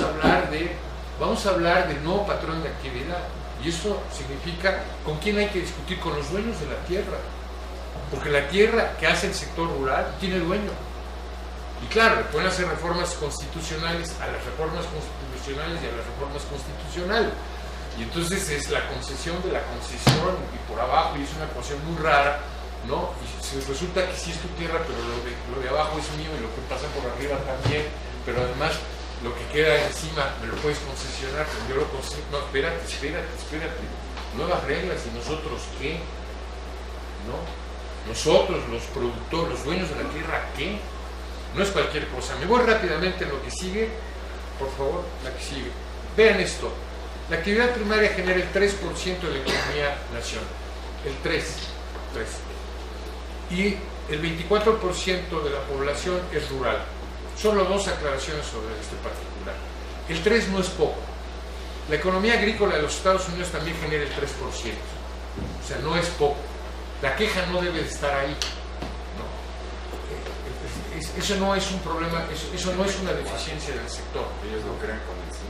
a hablar del nuevo patrón de actividad. Y eso significa con quién hay que discutir, con los dueños de la tierra. Porque la tierra que hace el sector rural tiene dueño. Y claro, le pueden hacer reformas constitucionales a las reformas constitucionales y a las reformas constitucionales. Y entonces es la concesión de la concesión y por abajo, y es una ecuación muy rara ¿no? Y si resulta que sí es tu tierra, pero lo de abajo es mío y lo que pasa por arriba también, pero además lo que queda encima me lo puedes concesionar, yo lo concesiono. No, espérate. Nuevas reglas, ¿y nosotros qué? ¿No? Nosotros, los productores, los dueños de la tierra, ¿qué? No es cualquier cosa. Me voy rápidamente a lo que sigue, por favor, la que sigue. Vean esto. La actividad primaria genera el 3% de la economía nacional. El 3. Y el 24% de la población es rural. Solo dos aclaraciones sobre este particular. El 3 no es poco. La economía agrícola de los Estados Unidos también genera el 3%. O sea, no es poco. La queja no debe de estar ahí. No. Eso no es un problema, eso no es una deficiencia del sector. Ellos lo crean con el 5,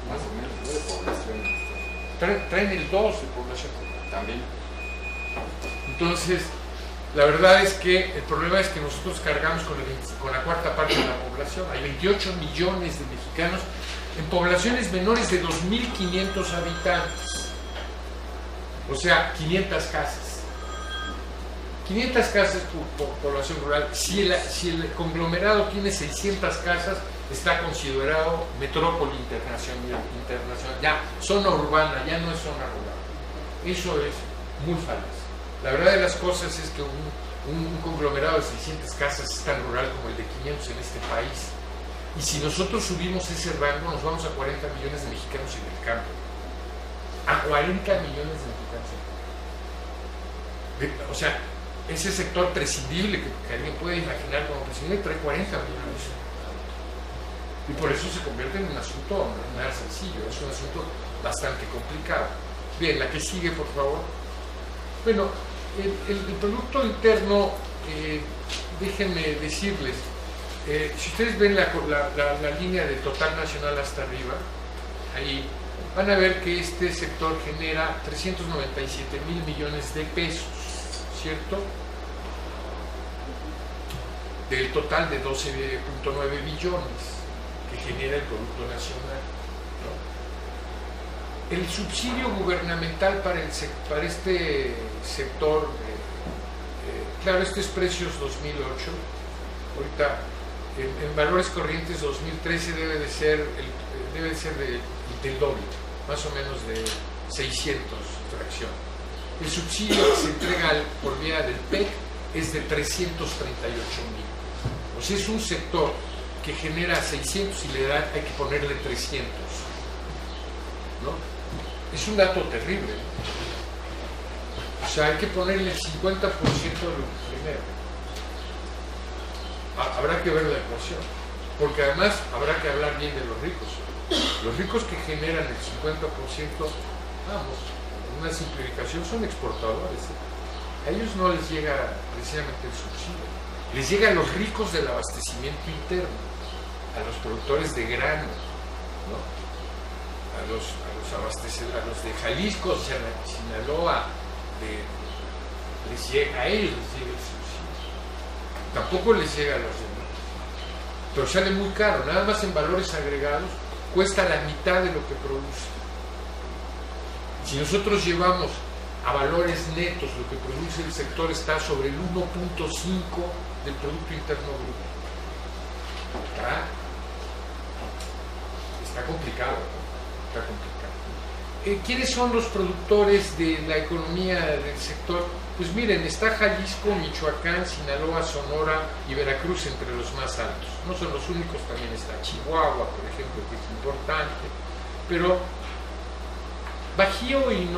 más o menos, ¿no? De población. Traen el 2 de población. También. Entonces, la verdad es que el problema es que nosotros cargamos con la cuarta parte de la población. Hay 28 millones de mexicanos en poblaciones menores de 2.500 habitantes. O sea, 500 casas. 500 casas por población rural. Si el conglomerado tiene 600 casas, está considerado metrópoli internacional. Ya, zona urbana, ya no es zona rural. Eso es muy falaz. La verdad de las cosas es que un conglomerado de 600 casas es tan rural como el de 500 en este país. Y si nosotros subimos ese rango, nos vamos a 40 millones de mexicanos en el campo. A 40 millones de mexicanos. O sea, ese sector prescindible que alguien puede imaginar como prescindible trae 40 millones. Y por eso se convierte en un asunto no nada sencillo, es un asunto bastante complicado. Bien, la que sigue, por favor. Bueno, el Producto Interno, déjenme decirles, si ustedes ven la línea de total nacional hasta arriba, ahí van a ver que este sector genera 397,000 millones de pesos, ¿cierto? Del total de 12,9 billones que genera el Producto Nacional, ¿no? El subsidio gubernamental para este sector, claro, este es precios 2008, ahorita en valores corrientes 2013 debe de ser del doble, más o menos de 600 fracción. El subsidio que se entrega por vía del PEC es de 338,000. O sea, es un sector que genera 600 y le da, hay que ponerle 300, ¿no? Es un dato terrible, ¿no? O sea, hay que ponerle el 50% de lo primero. Habrá que ver la ecuación, porque además habrá que hablar bien de los ricos. Los ricos que generan el 50%, vamos, una simplificación, son exportadores. A ellos no les llega precisamente el subsidio, les llega a los ricos del abastecimiento interno, a los productores de grano, ¿no? a los de Jalisco, Sinaloa, a ellos les llega el subsidio. Tampoco les llega a los demás, pero sale muy caro, nada más en valores agregados cuesta la mitad de lo que produce. Si nosotros llevamos a valores netos lo que produce el sector, está sobre el 1.5 del Producto Interno Bruto. Está complicado, ¿no? Está complicado. ¿Quiénes son los productores de la economía del sector? Pues miren, está Jalisco, Michoacán, Sinaloa, Sonora y Veracruz entre los más altos. No son los únicos, también está Chihuahua, por ejemplo, que es importante, pero Bajío y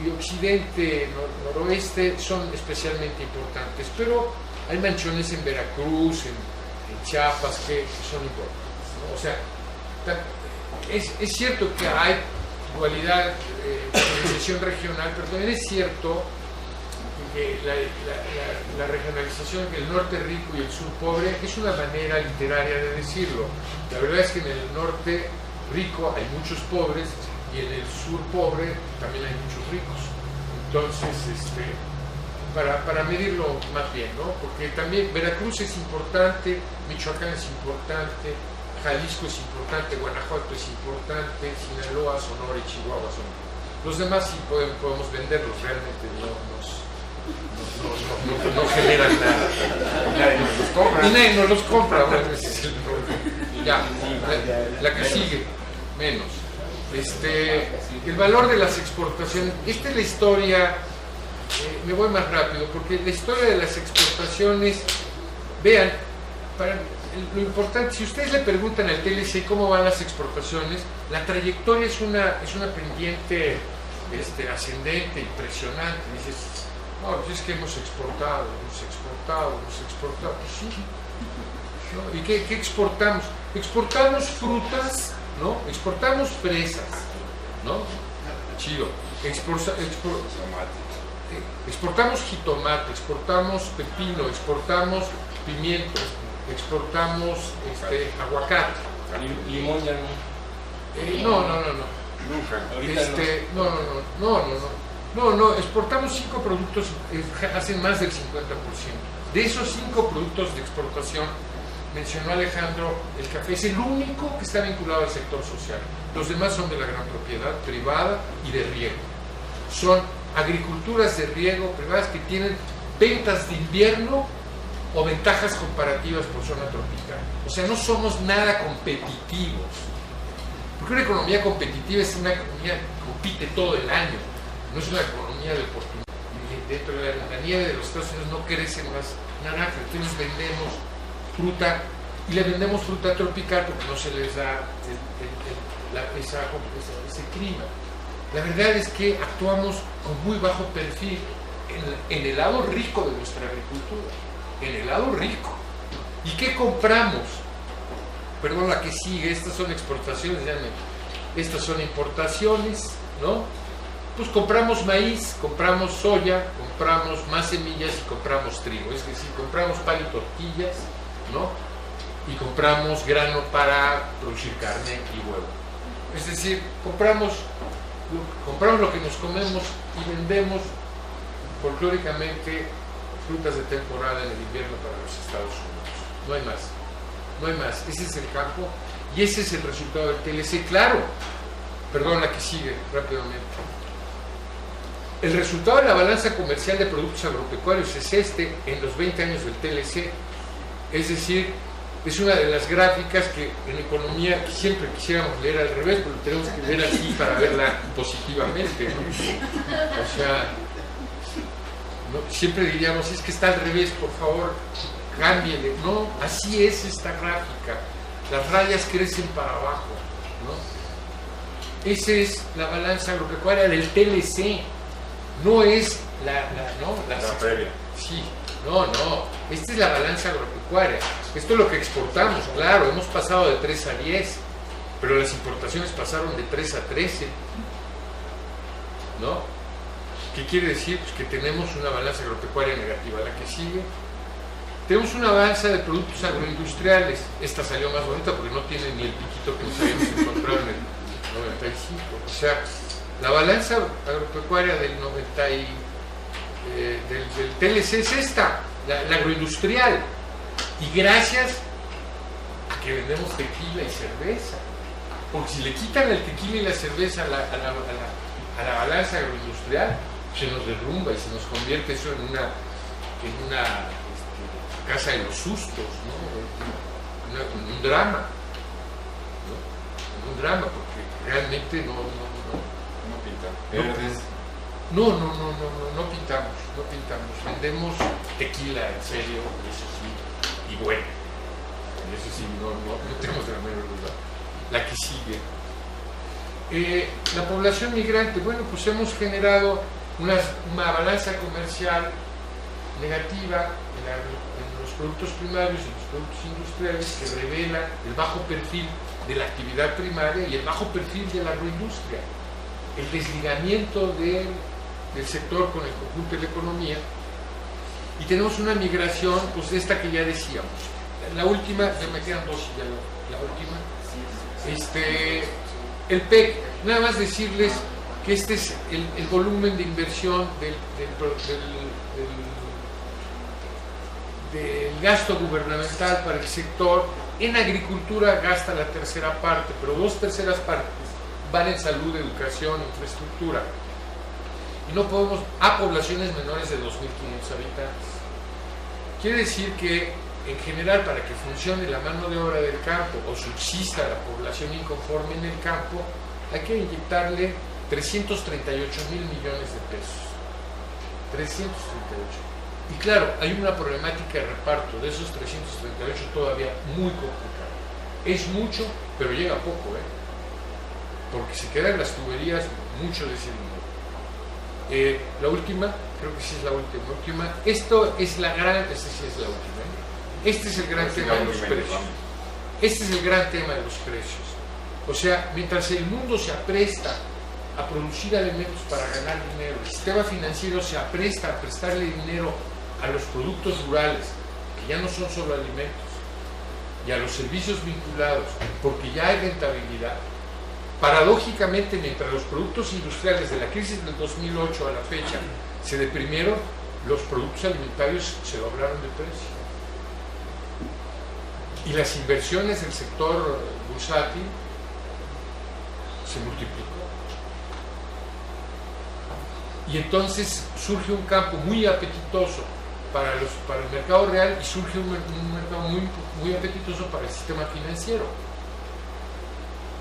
Occidente, Noroeste son especialmente importantes, pero hay manchones en Veracruz, en Chiapas que son importantes, ¿no? O sea, es cierto que hay dualidad de organización regional, pero también es cierto que la regionalización, que el norte rico y el sur pobre, es una manera literaria de decirlo. La verdad es que en el norte rico hay muchos pobres y en el sur pobre también hay muchos ricos. Entonces, para medirlo más bien, ¿no? Porque también Veracruz es importante, Michoacán es importante, Jalisco es importante, Guanajuato es importante, Sinaloa, Sonora y Chihuahua son. Los demás sí podemos venderlos, realmente no generan nada. Nadie nos los compra. Y nadie nos los compra. Bueno, ese es el problema. Ya, la que sigue, menos. El valor de las exportaciones. Esta es la historia. Me voy más rápido, porque la historia de las exportaciones, vean, lo importante, si ustedes le preguntan al TLC cómo van las exportaciones, la trayectoria es una pendiente ascendente, impresionante. Dices, no, pues es que hemos exportado, pues sí. ¿No? ¿Y qué exportamos? Exportamos frutas, ¿no? Exportamos fresas, ¿no? Chido. Exportamos jitomate, exportamos pepino, exportamos pimiento, exportamos aguacate. Limón ya no. No. Nunca. No, exportamos 5 productos, hacen más del 50%. De esos 5 productos de exportación, mencionó Alejandro, el café es el único que está vinculado al sector social. Los demás son de la gran propiedad privada y de riego. Son agriculturas de riego privadas que tienen ventas de invierno o ventajas comparativas por zona tropical. O sea, no somos nada competitivos. Porque una economía competitiva es una economía que compite todo el año. No es una economía de oportunidad. Dentro de la nieve de los Estados Unidos no crecen más naranjas. Entonces vendemos fruta y le vendemos fruta tropical porque no se les da ese clima. La verdad es que actuamos con muy bajo perfil en el lado rico de nuestra agricultura, en el lado rico. ¿Y qué compramos? Perdón, la que sigue, estas son exportaciones, estas son importaciones, ¿no? Pues compramos maíz, compramos soya, compramos más semillas y compramos trigo, es decir, compramos pan y tortillas, ¿no? Y compramos grano para producir carne y huevo. Es decir, compramos lo que nos comemos y vendemos folclóricamente frutas de temporada en el invierno para los Estados Unidos. No hay más. Ese es el campo y ese es el resultado del TLC. Claro, perdón, la que sigue rápidamente. El resultado de la balanza comercial de productos agropecuarios es en los 20 años del TLC. Es decir, es una de las gráficas que en economía siempre quisiéramos leer al revés, pero tenemos que leer así para verla positivamente, ¿no? O sea, siempre diríamos, es que está al revés, por favor, cámbiele. No, así es esta gráfica. Las rayas crecen para abajo, ¿no? Esa es la balanza agropecuaria del TLC. No es la previa. Sí, no. Esta es la balanza agropecuaria. Esto es lo que exportamos, claro. Hemos pasado de 3 a 10, pero las importaciones pasaron de 3 a 13. ¿No? ¿Qué quiere decir? Pues que tenemos una balanza agropecuaria negativa. La que sigue. Tenemos una balanza de productos agroindustriales. Esta salió más bonita porque no tiene ni el piquito que nos habíamos encontrado en el 95. O sea, la balanza agropecuaria del TLC es esta, la agroindustrial. Y gracias a que vendemos tequila y cerveza. Porque si le quitan el tequila y la cerveza a la balanza agroindustrial, se nos derrumba y se nos convierte eso en una casa de los sustos, ¿no? Un drama, ¿no? Un drama, porque realmente no Verdes. No pintamos. Vendemos tequila, en serio, eso sí, y bueno. Eso sí, no tenemos la menor duda. La que sigue. La población migrante, bueno, pues hemos generado una balanza comercial negativa en los productos primarios y los productos industriales que revela el bajo perfil de la actividad primaria y el bajo perfil de la agroindustria. El desligamiento del sector con el conjunto de la economía, y tenemos una migración, pues de esta que ya decíamos. La última, ya me quedan dos, ya la última. El PEC, nada más decirles que este es el volumen de inversión del gasto gubernamental para el sector. En agricultura gasta la tercera parte, pero 2/3 partes van en salud, educación, infraestructura. y no podemos a poblaciones menores de 2.500 habitantes. Quiere decir que en general, para que funcione la mano de obra del campo o subsista la población inconforme en el campo, hay que inyectarle 338.000 millones de pesos. 338. Y claro, hay una problemática de reparto de esos 338 todavía muy complicada. Es mucho, pero llega poco, porque se quedan las tuberías mucho de ese dinero. La última, creo que sí es la última. Esta sí es la última. Este es el gran tema de los precios. Este es el gran tema de los precios. O sea, mientras el mundo se apresta a producir alimentos para ganar dinero, el sistema financiero se apresta a prestarle dinero a los productos rurales, que ya no son solo alimentos, y a los servicios vinculados, porque ya hay rentabilidad. Paradójicamente, mientras los productos industriales de la crisis del 2008 a la fecha se deprimieron, los productos alimentarios se doblaron de precio. Y las inversiones del sector bursátil se multiplicó. Y entonces surge un campo muy apetitoso para el mercado real y surge un mercado muy apetitoso para el sistema financiero.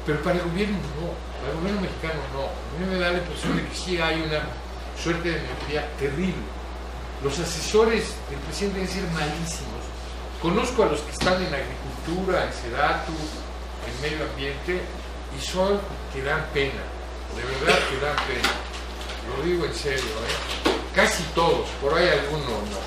Pero para el gobierno no, para el gobierno mexicano no. A mí me da la impresión de que sí hay una suerte de mejoría terrible. Los asesores del presidente deben ser malísimos. Conozco a los que están en agricultura, en SEDATU, en medio ambiente, y son que dan pena, de verdad que dan pena. Lo digo en serio, casi todos, por ahí alguno no.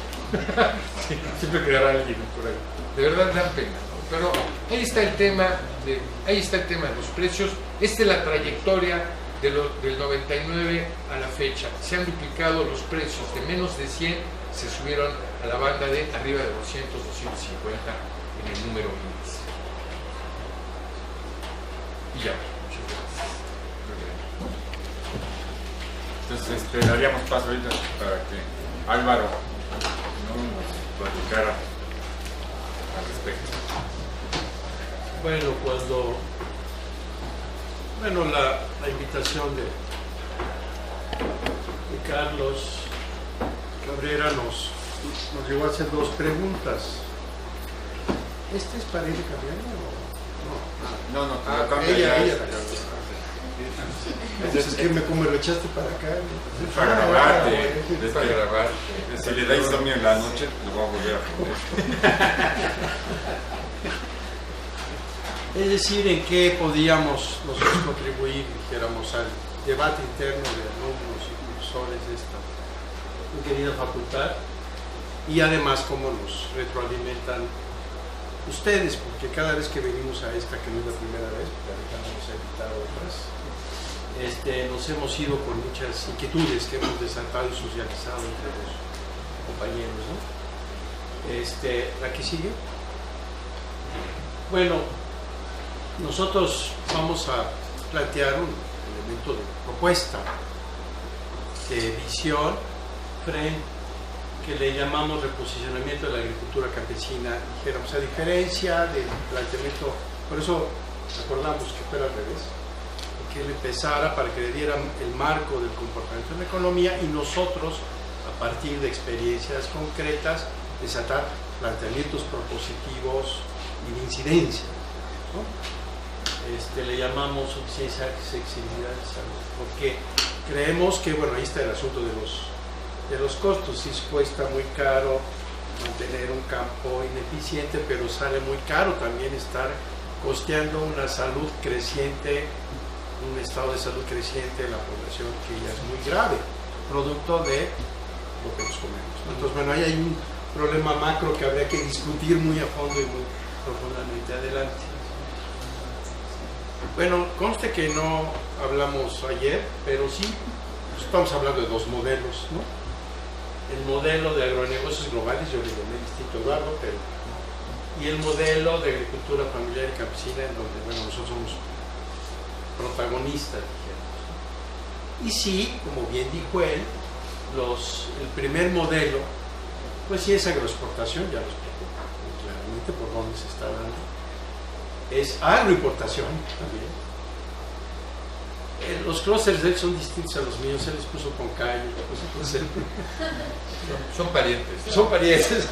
Siempre quedará alguien por ahí. De verdad dan pena, ¿no? Pero ahí está el tema de los precios. Esta es la trayectoria del 99 a la fecha. Se han duplicado los precios, de menos de 100 se subieron a la banda de arriba de 200, 250 en el número índice. Y ya, muchas gracias. Entonces daríamos paso ahorita para que Álvaro nos platicara al respecto. Bueno, la invitación de Carlos Cabrera nos llegó a hacer dos preguntas. ¿Este es para ella, Cabrera o no? Ella. Es que como me lo echaste para acá. Es para grabarte. Si le da insomnio en la noche, lo voy a volver a poner. Es decir, en qué podíamos nosotros contribuir, dijéramos, al debate interno de alumnos y profesores de esta querida facultad, y además cómo nos retroalimentan ustedes, porque cada vez que venimos a esta, que no es la primera vez, porque Alejandro nos ha invitado a otras, nos hemos ido con muchas inquietudes que hemos desatado y socializado entre los compañeros, ¿no? ¿La que sigue? Bueno, nosotros vamos a plantear un elemento de propuesta, de visión, que le llamamos reposicionamiento de la agricultura campesina, dijéramos, a diferencia del planteamiento, por eso acordamos que fuera al revés, que él empezara para que le dieran el marco del comportamiento en la economía y nosotros, a partir de experiencias concretas, desatar planteamientos propositivos y de incidencia, ¿no? Le llamamos suficiencia, accesibilidad, porque creemos que, bueno, ahí está el asunto de los costos. Sí, cuesta muy caro mantener un campo ineficiente, pero sale muy caro también estar costeando una salud creciente, un estado de salud creciente en la población que ya es muy grave, producto de lo que nos comemos, ¿no? Entonces, bueno, ahí hay un problema macro que habría que discutir muy a fondo y muy profundamente adelante. Bueno, conste que no hablamos ayer, pero sí estamos hablando de dos modelos, ¿no? El modelo de agronegocios globales, yo le llamé distinto Eduardo, y el modelo de agricultura familiar y campesina, en donde, bueno, nosotros somos protagonistas, dijéramos. Y sí, como bien dijo él, el primer modelo, pues sí es agroexportación, ya lo explicó claramente por dónde se está dando. Es agroimportación también. Los clústeres de él son distintos a los míos, él les puso con calle. Son parientes. Son parientes.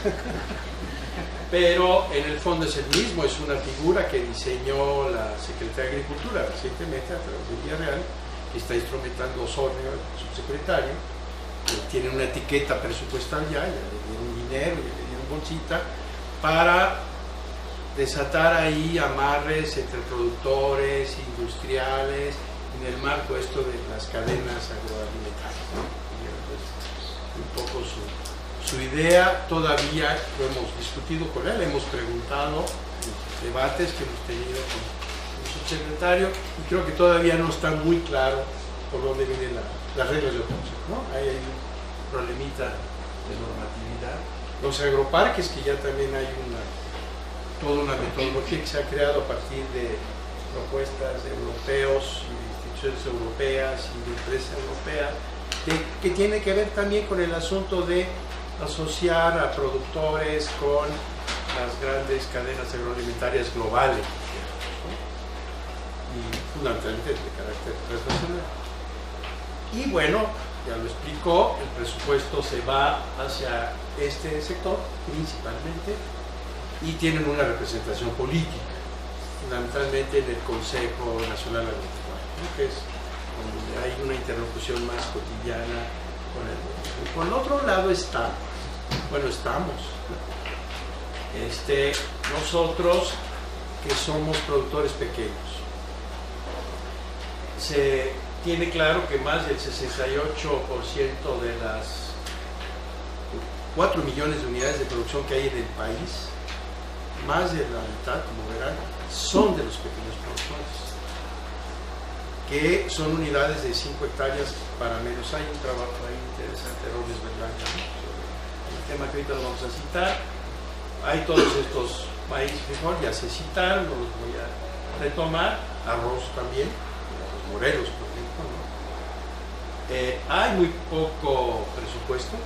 Pero en el fondo es el mismo, es una figura que diseñó la Secretaría de Agricultura recientemente a través de Villarreal, que está instrumentando Osornio, el subsecretario, que tiene una etiqueta presupuestal ya le dieron dinero, ya le dieron bolsita, para desatar ahí amarres entre productores, industriales, en el marco esto de las cadenas agroalimentarias, ¿no? Y pues, un poco su idea. Todavía lo hemos discutido con él, hemos preguntado en los debates que hemos tenido con el subsecretario, y creo que todavía no está muy claro por dónde vienen las reglas de operación, ¿no? Ahí hay un problemita de normatividad. Los agroparques, que ya también hay toda una metodología que se ha creado a partir de propuestas de europeos y de instituciones europeas y de empresas europeas, que tiene que ver también con el asunto de asociar a productores con las grandes cadenas agroalimentarias globales, ¿no? Y fundamentalmente de carácter transnacional. Y bueno, ya lo explicó, el presupuesto se va hacia este sector principalmente, y tienen una representación política, fundamentalmente en el Consejo Nacional Agropecuario, ¿no? Que es donde hay una interlocución más cotidiana con el gobierno. Por el otro lado estamos nosotros, que somos productores pequeños. Se tiene claro que más del 68% de las 4 millones de unidades de producción que hay en el país, más de la mitad, como verán, son de los pequeños productores, que son unidades de 5 hectáreas para menos. Hay un trabajo ahí interesante, Robles Berlanga, ¿no? Sobre el tema que ahorita lo vamos a citar. Hay todos estos maíz, frijol, ya se citaron, no los voy a retomar. Arroz también, arroz Morelos, por ejemplo, ¿no? Hay muy poco presupuesto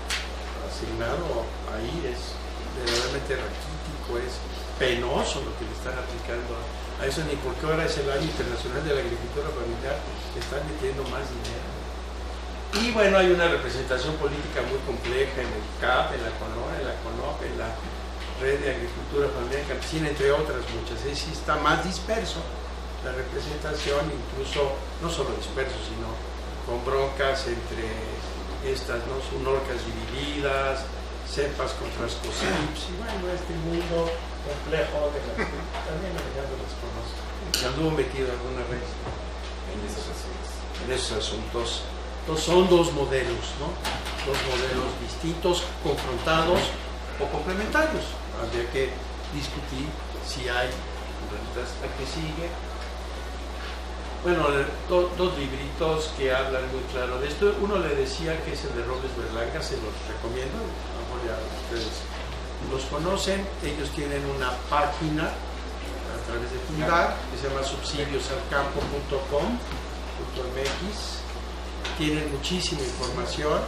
asignado ahí, es verdaderamente raquítico, es penoso lo que le están aplicando a eso, ni porque ahora es el Año Internacional de la Agricultura Familiar, le están metiendo más dinero. Y bueno, hay una representación política muy compleja en el CAP, en la CONOR, en la CONOP, en la Red de Agricultura Familiar Campesina, entre otras muchas. Es decir, está más disperso la representación, incluso no solo disperso, sino con broncas entre estas, ¿no? Sunorcas divididas, cepas contra escocips, y bueno, este mundo complejo de las que también Alejandro las conoce, que anduvo metido alguna vez en esos asuntos. Entonces son dos modelos, ¿no? Dos modelos distintos, confrontados o complementarios. Habría que discutir si hay a qué sigue. Bueno, dos libritos que hablan muy claro de esto. Uno le decía que es el de Robles Berlanga, se los recomiendo, a ya ustedes los conocen. Ellos tienen una página a través de Fundar que se llama subsidiosalcampo.com.mx. Tienen muchísima información,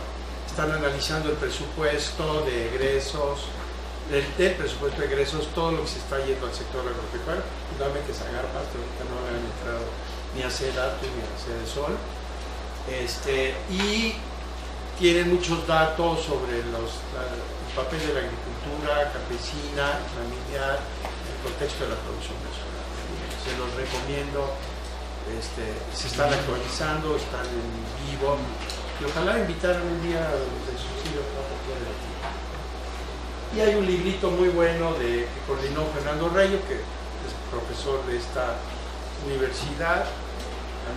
están analizando el presupuesto de egresos, del presupuesto de egresos, todo lo que se está yendo al sector agropecuario. Fundamentalmente es Agarpa, que ahorita no han entrado ni a CEDATU ni a CEDESOL, y tienen muchos datos sobre el papel de la agricultura campesina, familiar, en el contexto de la producción nacional. Se los recomiendo, se están actualizando, están en vivo, y ojalá invitaran un día de subsidio para poder aquí. Y hay un librito muy bueno que coordinó Fernando Reyo, que es profesor de esta universidad,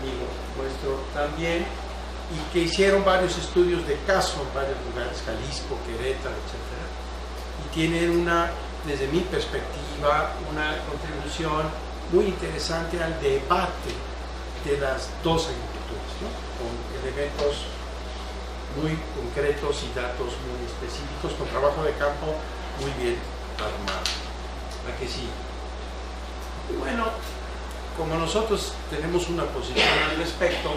amigo nuestro también, y que hicieron varios estudios de caso en varios lugares, Jalisco, Querétaro, etc. Y tienen desde mi perspectiva, una contribución muy interesante al debate de las dos agriculturas, ¿no? Con elementos muy concretos y datos muy específicos, con trabajo de campo muy bien armado. ¿A que sí? Y bueno, como nosotros tenemos una posición al respecto,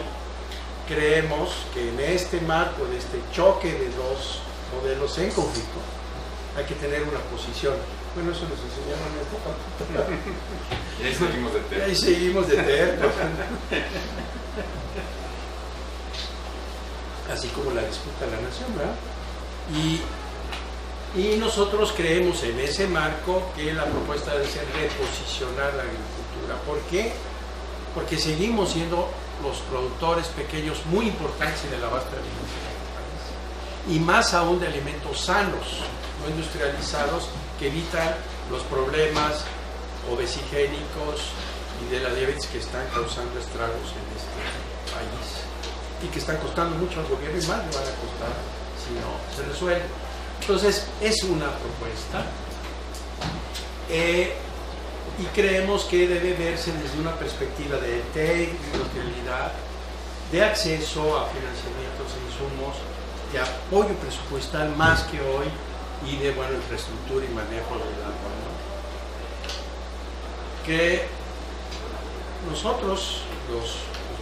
creemos que en este marco de este choque de dos modelos en conflicto, hay que tener una posición. Bueno, eso nos enseñaron en época. Y ahí seguimos de tercos. Y ahí seguimos de tercos. así como la disputa de la nación, ¿verdad? Y nosotros creemos en ese marco que la propuesta debe ser reposicionar la agricultura. ¿Por qué? Porque seguimos siendo los productores pequeños muy importantes en el abasto de alimentos del país, y más aún de alimentos sanos, no industrializados, que evitan los problemas obesigénicos y de la diabetes que están causando estragos en este país y que están costando mucho al gobierno, y más le van a costar si no se resuelve. Entonces es una propuesta y creemos que debe verse desde una perspectiva de territorialidad, de acceso a financiamientos e insumos, de apoyo presupuestal más que hoy, y de infraestructura y manejo del agua, ¿no? Que nosotros, los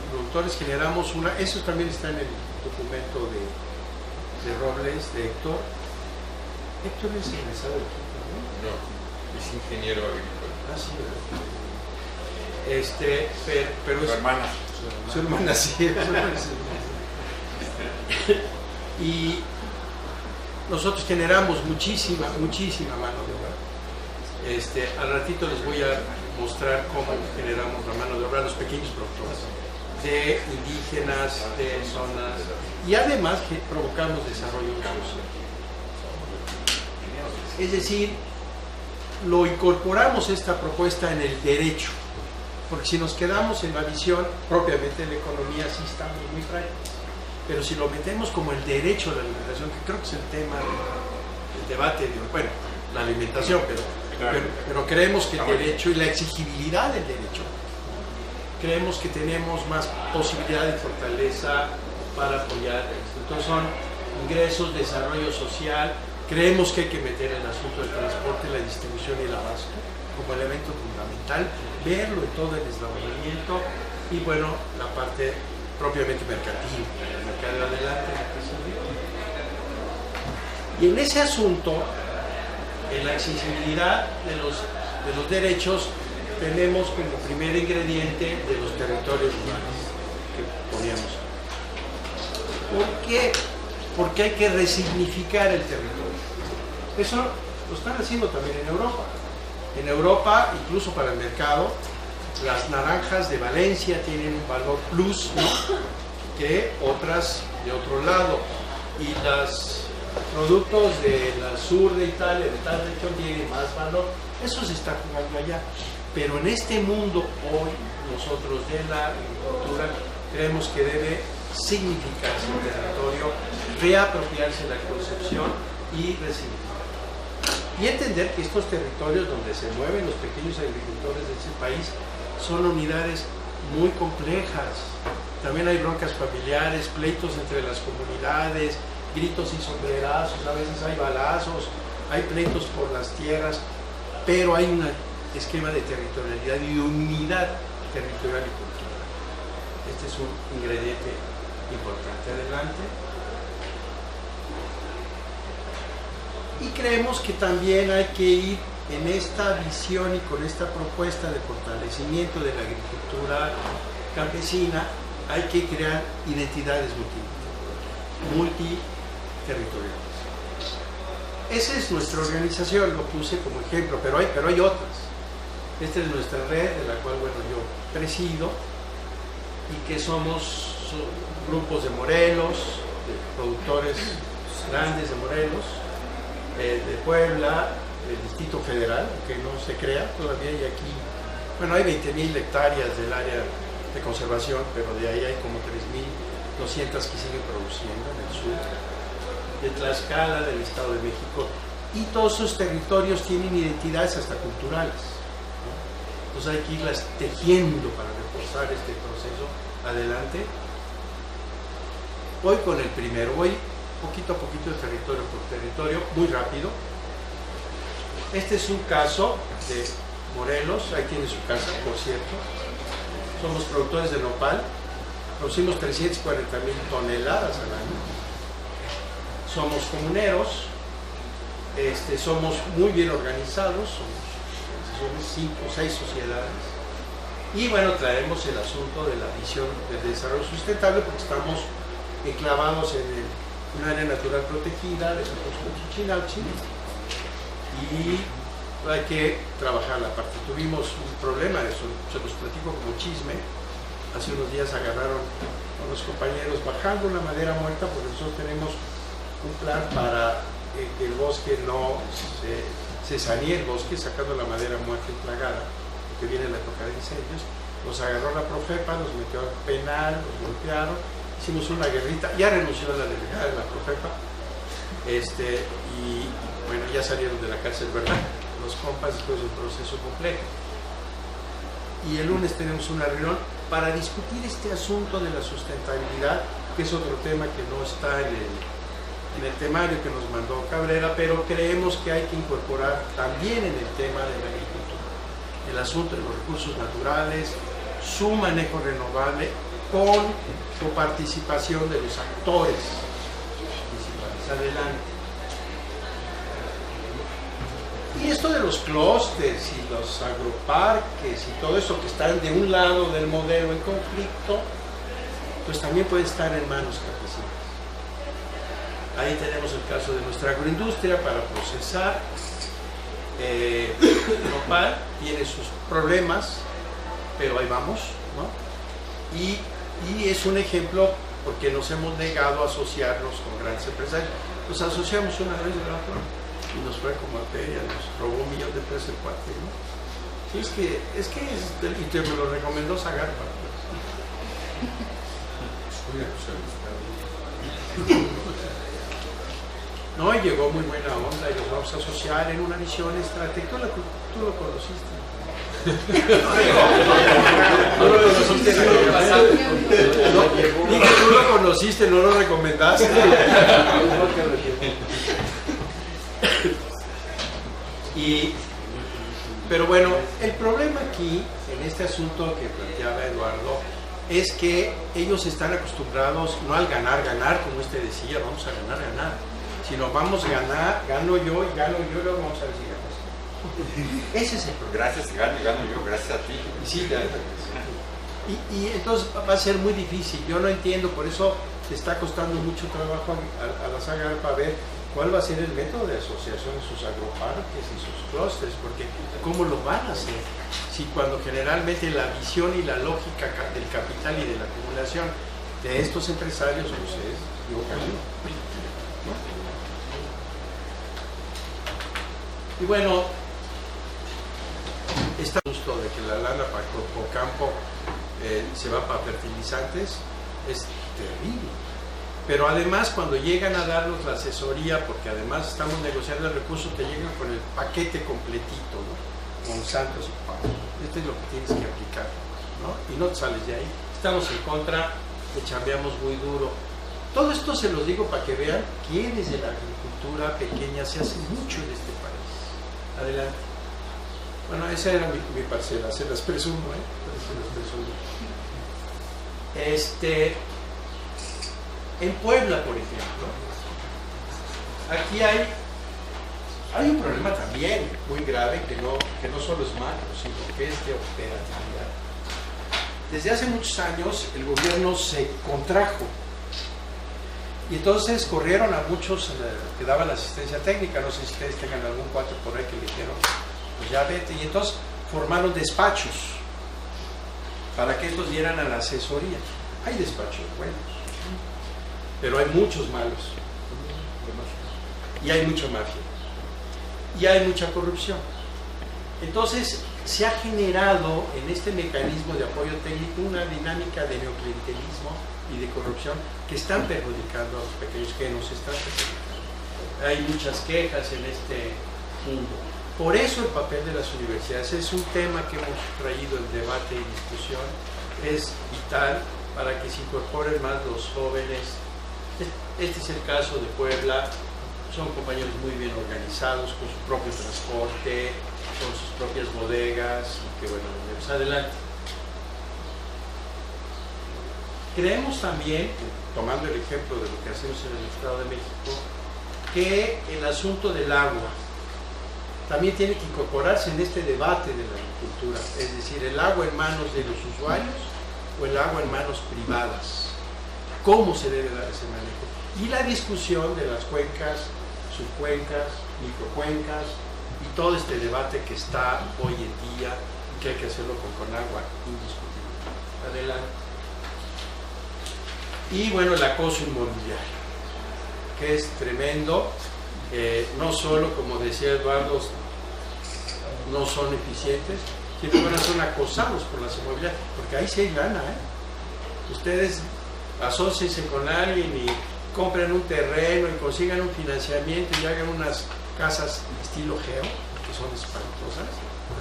productores, generamos eso también está en el documento de Robles, de Héctor. Héctor es egresado de aquí, ¿no? No, es ingeniero agrícola. Ah, sí, pero Su hermana. Su hermana, sí. Y nosotros generamos muchísima mano de obra. Al ratito les voy a mostrar cómo generamos la mano de obra a los pequeños productores, de indígenas, de zonas, y además que provocamos desarrollo social. Es decir, lo incorporamos esta propuesta en el derecho, porque si nos quedamos en la visión propiamente de la economía, sí estamos muy frágiles. Pero si lo metemos como el derecho a la alimentación, que creo que es el tema del debate, la alimentación, pero creemos que el derecho y la exigibilidad del derecho, creemos que tenemos más posibilidad de fortaleza para apoyar esto. Entonces son ingresos, desarrollo social. Creemos que hay que meter el asunto del transporte, la distribución y el abasto como elemento fundamental, verlo en todo el desdoblamiento y la parte propiamente mercantil, el mercado adelante. Y en ese asunto, en la accesibilidad de los derechos, tenemos como primer ingrediente de los territorios rurales que poníamos. ¿Por qué? Porque hay que resignificar el territorio. Eso lo están haciendo también en Europa. En Europa, incluso para el mercado, las naranjas de Valencia tienen un valor plus, ¿no?, que otras de otro lado. Y los productos del sur de Italia, de tal región, tienen más valor. Eso se está jugando allá. Pero en este mundo, hoy, nosotros de la agricultura, creemos que debe significarse el territorio, reapropiarse la concepción y resignificar. Y entender que estos territorios donde se mueven los pequeños agricultores de ese país son unidades muy complejas. También hay broncas familiares, pleitos entre las comunidades, gritos y sombrerazos, a veces hay balazos, hay pleitos por las tierras, pero hay un esquema de territorialidad y de unidad territorial y cultural. Este es un ingrediente importante. Adelante. Y creemos que también hay que ir en esta visión y con esta propuesta de fortalecimiento de la agricultura campesina, hay que crear identidades multiterritoriales. Esa es nuestra organización, lo puse como ejemplo, pero hay otras. Esta es nuestra red, de la cual yo presido, y que somos grupos de Morelos, de productores grandes de Morelos, de Puebla, del Distrito Federal, que no se crea, todavía hay aquí, hay 20.000 hectáreas del área de conservación, pero de ahí hay como 3.200 que siguen produciendo en el sur, de Tlaxcala, del Estado de México, y todos esos territorios tienen identidades hasta culturales, ¿no? Entonces hay que irlas tejiendo para reforzar este proceso. Adelante. Voy con el primero, voy poquito a poquito, territorio por territorio, muy rápido. Este es un caso de Morelos, ahí tiene su casa, por cierto. Somos productores de nopal, producimos 340.000 toneladas al año. Somos comuneros, somos muy bien organizados, somos 5 o 6 sociedades, Y bueno, traemos el asunto de la visión del desarrollo sustentable porque estamos enclavados en un área natural protegida de Chichinauchi y hay que trabajar la parte. Tuvimos un problema, eso se los platico como chisme. Hace unos días agarraron a los compañeros bajando la madera muerta porque nosotros tenemos un plan para que el bosque no se sanee el bosque sacando la madera muerta y plagada, que viene la época de incendios. Los agarró la Profepa, los metió al penal, los golpearon, hicimos una guerrita, ya renunció a la delegada de la Profepa, y bueno, ya salieron de la cárcel, ¿verdad? Los compas después de un proceso complejo. Y el lunes tenemos una reunión para discutir este asunto de la sustentabilidad, que es otro tema que no está en el temario que nos mandó Cabrera, pero creemos que hay que incorporar también en el tema de la agricultura el asunto de los recursos naturales, su manejo renovable con su participación de los actores principales. Adelante. Y esto de los clústeres y los agroparques y todo eso que están de un lado del modelo en conflicto, pues también puede estar en manos campesinas. Ahí tenemos el caso de nuestra agroindustria para procesar nopal, tiene sus problemas, pero ahí vamos, ¿no? Y es un ejemplo porque nos hemos negado a asociarnos con grandes empresarios. Nos asociamos una vez de la forma y nos fue como a feria, nos robó $1 millón el cuate, ¿no? Sí, y te me lo recomendó Zagarpa. No, y llegó muy buena onda y nos vamos a asociar en una visión estratégica. Tú lo conociste. No lo conociste. Dije, tú lo conociste, no lo recomendaste. Pero bueno, el problema aquí, en este asunto que planteaba Eduardo, es que ellos están acostumbrados no al ganar, como decía, vamos a ganar, sino vamos a ganar, gano yo, y luego vamos a ver si ganas. Ese es el problema. Gracias, gano yo, gracias a ti. Sí, y entonces va a ser muy difícil, yo no entiendo, por eso le está costando mucho trabajo a la Zagarpa ver cuál va a ser el método de asociación de sus agroparques y sus clústeres, porque ¿cómo lo van a hacer? Si cuando generalmente la visión y la lógica del capital y de la acumulación de estos empresarios pues es equivocación, ¿no? Y bueno, está justo de que la lana para Copocampo se va para fertilizantes, es terrible. Pero además cuando llegan a darnos la asesoría, porque además estamos negociando el recurso, te llegan con el paquete completito, ¿no? Monsanto y Pablo. Esto es lo que tienes que aplicar, ¿no? Y no te sales de ahí. Estamos en contra, le chambeamos muy duro. Todo esto se los digo para que vean quiénes de la agricultura pequeña se hace mucho en este país. Adelante. Bueno, esa era mi parcela, se las presumo, Se las presumo. En Puebla, por ejemplo, aquí hay un problema también muy grave que no solo es macro, sino que es de operatividad. Desde hace muchos años el gobierno se contrajo y entonces corrieron a muchos que daban asistencia técnica. No sé si ustedes tengan algún cuate por ahí que le dijeron, pues ya vete, y entonces formaron despachos para que estos dieran a la asesoría. Hay despachos buenos, pero hay muchos malos y hay mucha mafia y hay mucha corrupción. Entonces se ha generado en este mecanismo de apoyo técnico una dinámica de neoclientelismo y de corrupción que están perjudicando a los pequeños, que nos están perjudicando. Hay muchas quejas en este mundo. Por eso el papel de las universidades es un tema que hemos traído en debate y discusión, es vital para que se incorporen más los jóvenes. Este es el caso de Puebla, son compañeros muy bien organizados, con su propio transporte, con sus propias bodegas, y que bueno, pues adelante. Creemos también, tomando el ejemplo de lo que hacemos en el Estado de México, que el asunto del agua también tiene que incorporarse en este debate de la agricultura, es decir, el agua en manos de los usuarios o el agua en manos privadas. ¿Cómo se debe dar ese manejo? Y la discusión de las cuencas, subcuencas, microcuencas y todo este debate que está hoy en día y que hay que hacerlo con agua indiscutible. Adelante. Y bueno, el acoso inmobiliario, que es tremendo. No solo, como decía Eduardo, no son eficientes, sino que son acosados por las inmobiliarias, porque ahí sí hay lana, Ustedes asóciense con alguien y compren un terreno y consigan un financiamiento y hagan unas casas estilo Geo, que son espantosas,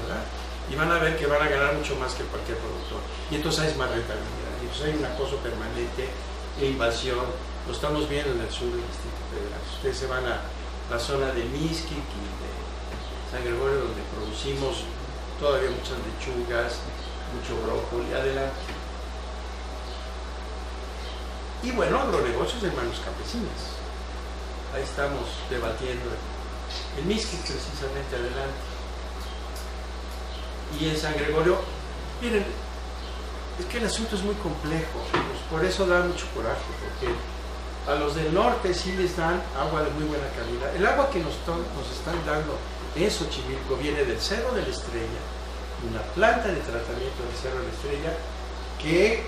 ¿verdad? Y van a ver que van a ganar mucho más que cualquier productor. Y entonces hay más rentabilidad, y entonces hay un acoso permanente e invasión. Lo estamos viendo en el sur del Distrito Federal. Ustedes se van a la zona de Mixquic y de San Gregorio, donde producimos todavía muchas lechugas, mucho brócoli. Adelante. Y bueno, agronegocios de manos campesinas. Ahí estamos debatiendo en Mixquic precisamente. Adelante. Y en San Gregorio, miren, es que el asunto es muy complejo, pues por eso da mucho coraje, porque a los del norte sí les dan agua de muy buena calidad. El agua que nos están dando en Xochimilco viene del Cerro de la Estrella, una planta de tratamiento del Cerro de la Estrella que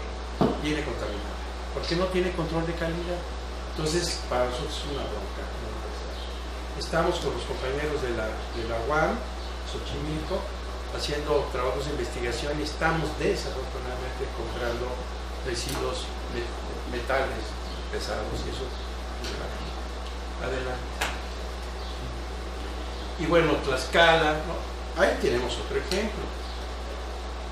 viene contaminada, porque no tiene control de calidad. Entonces, para nosotros es una bronca. Estamos con los compañeros de la UAM, Xochimilco, haciendo trabajos de investigación y estamos desafortunadamente encontrando residuos metales pesados y eso. Adelante. Y bueno, Tlaxcala, ¿no? Ahí tenemos otro ejemplo.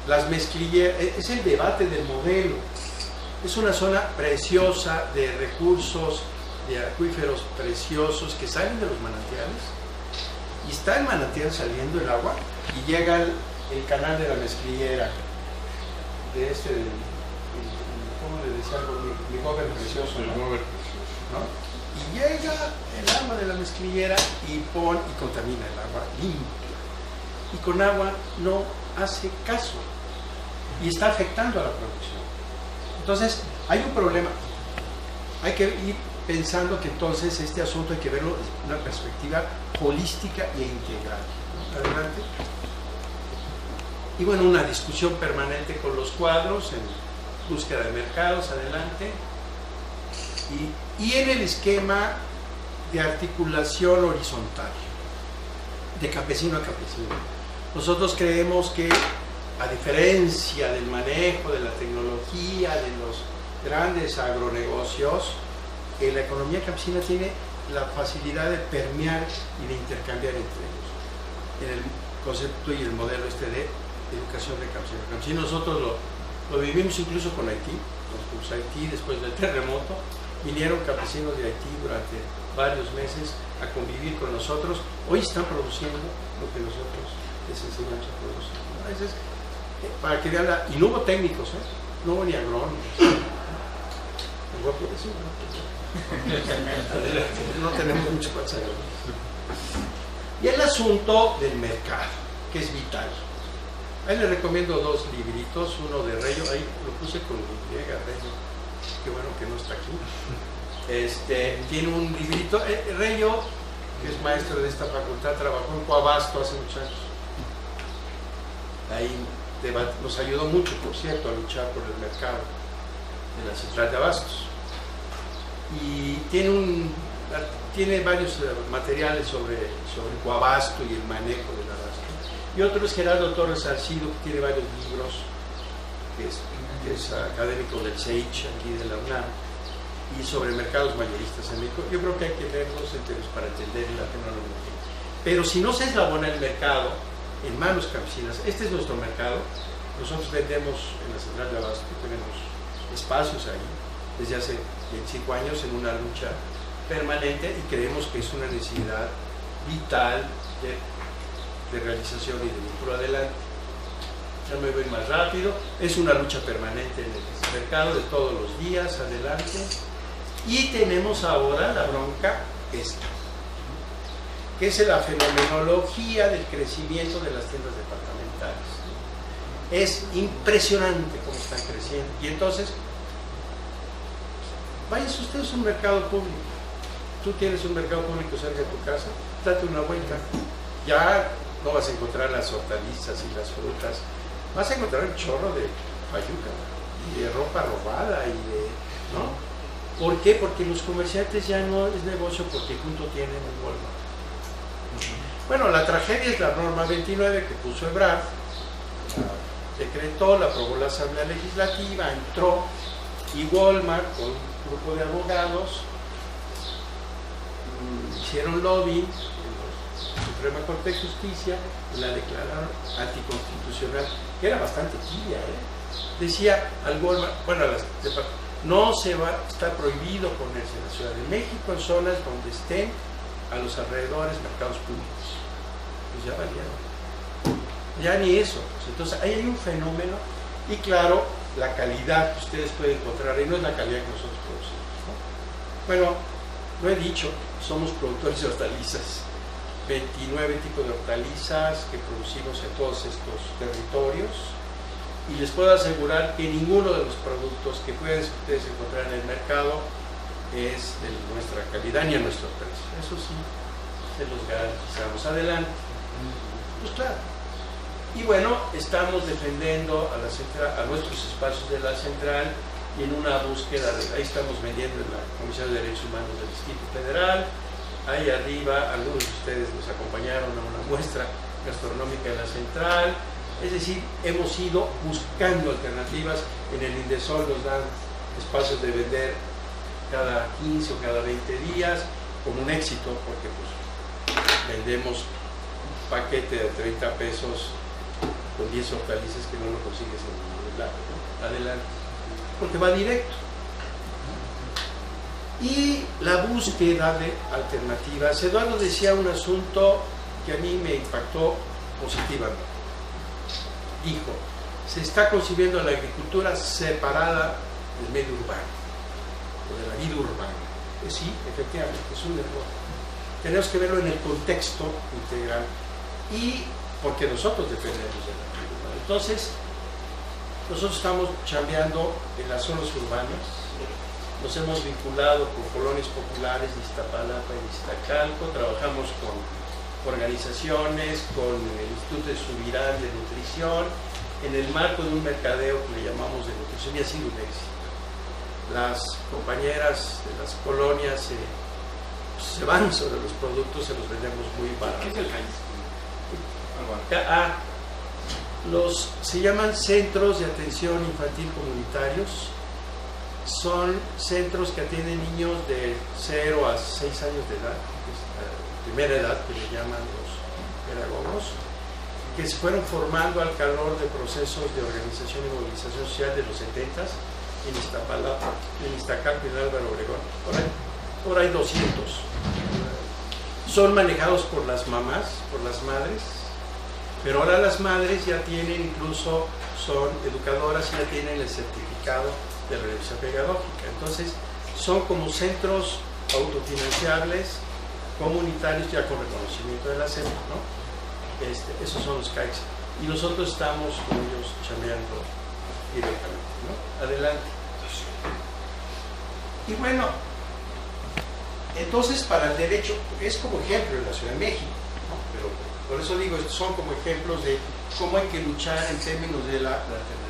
Las mezclilleras, es el debate del modelo. Es una zona preciosa de recursos, de acuíferos preciosos que salen de los manantiales. Y está el manantial saliendo el agua y llega el canal de la mezclillera de ¿cómo le decía algo? Mi gober precioso, ¿no? Y llega el agua de la mezclillera y contamina el agua limpia. Y con agua no hace caso y está afectando a la producción. Entonces, hay un problema. Hay que ir pensando que entonces este asunto hay que verlo desde una perspectiva holística e integral. Adelante. Y bueno, una discusión permanente con los cuadros en búsqueda de mercados. Adelante. Y en el esquema de articulación horizontal, de campesino a campesino. Nosotros creemos que, a diferencia del manejo de la tecnología, de los grandes agronegocios, la economía campesina tiene la facilidad de permear y de intercambiar entre ellos. En el concepto y el modelo de educación de campesino. Nosotros lo vivimos incluso con Haití. Pues Haití, después del terremoto, vinieron campesinos de Haití durante varios meses a convivir con nosotros. Hoy están produciendo lo que nosotros les enseñamos a producir. Entonces, para que vean y no hubo técnicos, no hubo ni agrónomos. No tenemos mucho para hacer. Y el asunto del mercado, que es vital. Ahí les recomiendo dos libritos, uno de Reyo, ahí lo puse con Y, Reyo, qué bueno que no está aquí. Tiene un librito, Reyo, que es maestro de esta facultad, trabajó en Coabasto hace muchos años. Ahí nos ayudó mucho, por cierto, a luchar por el mercado de la central de abastos. Y tiene varios materiales sobre Coabasto y el manejo del abasto. Y otro es Gerardo Torres Salcido, que tiene varios libros, que es académico del CEICH, aquí de la UNAM, y sobre mercados mayoristas en México. Yo creo que hay que leerlos enteros para entender la tecnología. Pero si no se eslabona el mercado en manos campesinas, este es nuestro mercado. Nosotros vendemos en la central de abasto, tenemos espacios ahí desde hace 25 años en una lucha permanente y creemos que es una necesidad vital de realización y de vínculo. Adelante. Ya me voy más rápido. Es una lucha permanente en el mercado de todos los días. Adelante. Y tenemos ahora la bronca esta. que es la fenomenología del crecimiento de las tiendas departamentales. Es impresionante cómo están creciendo. Y entonces, váyanse ustedes a un mercado público. Tú tienes un mercado público cerca de tu casa, date una vuelta. Ya no vas a encontrar las hortalizas y las frutas, vas a encontrar un chorro de payuca y de ropa robada y de, ¿no? ¿Por qué? Porque los comerciantes ya no es negocio porque junto tienen el Walmart. Bueno, la tragedia es la norma 29 que puso Ebrard, la decretó, la aprobó la Asamblea Legislativa, entró, y Walmart con un grupo de abogados hicieron lobbying en la Suprema Corte de Justicia y la declararon anticonstitucional, que era bastante tibia, Decía al Walmart, bueno, no se va, está prohibido ponerse en la Ciudad de México en zonas donde estén a los alrededores mercados públicos. Pues ya valieron. Ya ni eso. Pues entonces ahí hay un fenómeno, y claro, la calidad que ustedes pueden encontrar ahí no es la calidad que nosotros producimos, ¿no? Bueno, lo he dicho, somos productores de hortalizas, 29 tipos de hortalizas que producimos en todos estos territorios, y les puedo asegurar que ninguno de los productos que pueden ustedes encontrar en el mercado es de nuestra calidad ni a nuestro precio. Eso sí, se los garantizamos. Adelante. Pues claro. Y bueno, estamos defendiendo a la central, a nuestros espacios de la central, y en una búsqueda de, ahí estamos vendiendo en la Comisión de Derechos Humanos del Distrito Federal. Ahí arriba, algunos de ustedes nos acompañaron a una muestra gastronómica de la central. Es decir, hemos ido buscando alternativas. En el Indesol nos dan espacios de vender cada 15 o cada 20 días, con un éxito, porque pues vendemos un paquete de 30 pesos con 10 hortalizas que no lo consigues en ningún lado, ¿no? Adelante, porque va directo. Y la búsqueda de alternativas. Eduardo decía un asunto que a mí me impactó positivamente. Dijo, se está concibiendo la agricultura separada del medio urbano, o de la vida urbana. Sí, efectivamente, es un error. Tenemos que verlo en el contexto integral, y porque nosotros dependemos de la vida urbana. Entonces, nosotros estamos chambeando en las zonas urbanas, nos hemos vinculado con colonias populares de Iztapalapa y Iztacalco, trabajamos con organizaciones, con el Instituto de Subirán de Nutrición, en el marco de un mercadeo que le llamamos de nutrición, y ha sido un éxito. Las compañeras de las colonias se van sobre los productos, se los vendemos muy baratos. ¿Qué es el CAIS? Se llaman Centros de Atención Infantil Comunitarios. Son centros que atienden niños de 0 a 6 años de edad, primera edad que le llaman los pedagogos, que se fueron formando al calor de procesos de organización y movilización social de los 70s en Iztapalapa, en Iztacalco y en Álvaro Obregón. Ahora hay 200. Son manejados por las mamás, por las madres, pero ahora las madres ya tienen, incluso son educadoras y ya tienen el certificado de la revisión pedagógica. Entonces son como centros autofinanciables comunitarios ya con reconocimiento de la SEP, ¿no? Esos son los CAIS, y nosotros estamos con ellos chambeando directamente, ¿no? Adelante. Y bueno, entonces para el derecho es como ejemplo en la Ciudad de México, ¿no? Pero por eso digo, son como ejemplos de cómo hay que luchar en términos de la alternativa.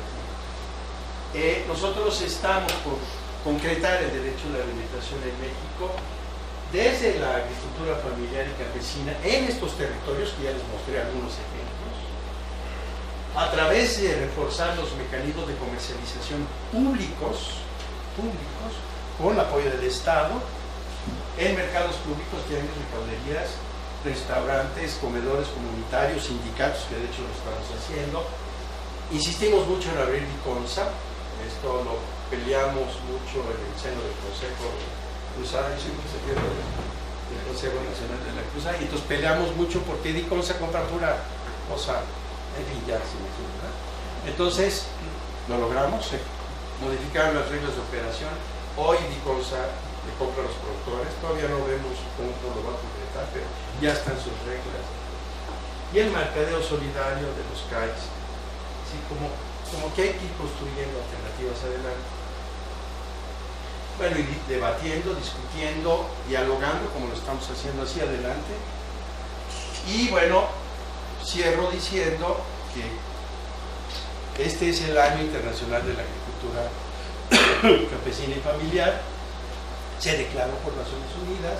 Nosotros estamos por concretar el derecho de la alimentación en México desde la agricultura familiar y campesina en estos territorios, que ya les mostré algunos ejemplos, a través de reforzar los mecanismos de comercialización públicos, con apoyo del Estado, en mercados públicos, tiendas, recauderías, restaurantes, comedores comunitarios, sindicatos, que de hecho lo estamos haciendo. Insistimos mucho en abrir Viconsa, esto lo peleamos mucho en el seno del Consejo Cruzada, del Consejo Nacional de la Cruzada, y entonces peleamos mucho porque Viconsa compra pura cosa, en fin, ya se imagina, ¿verdad? Entonces lo logramos, se modificaron las reglas de operación. Hoy Viconsa que compran los productores. Todavía no vemos cómo lo va a concretar, pero ya están sus reglas. Y el mercadeo solidario de los CAIs, así como que hay que ir construyendo alternativas adelante. Bueno, y debatiendo, discutiendo, dialogando, como lo estamos haciendo hacia adelante. Y bueno, cierro diciendo que este es el Año Internacional de la Agricultura Campesina y Familiar. Se declaró por Naciones Unidas,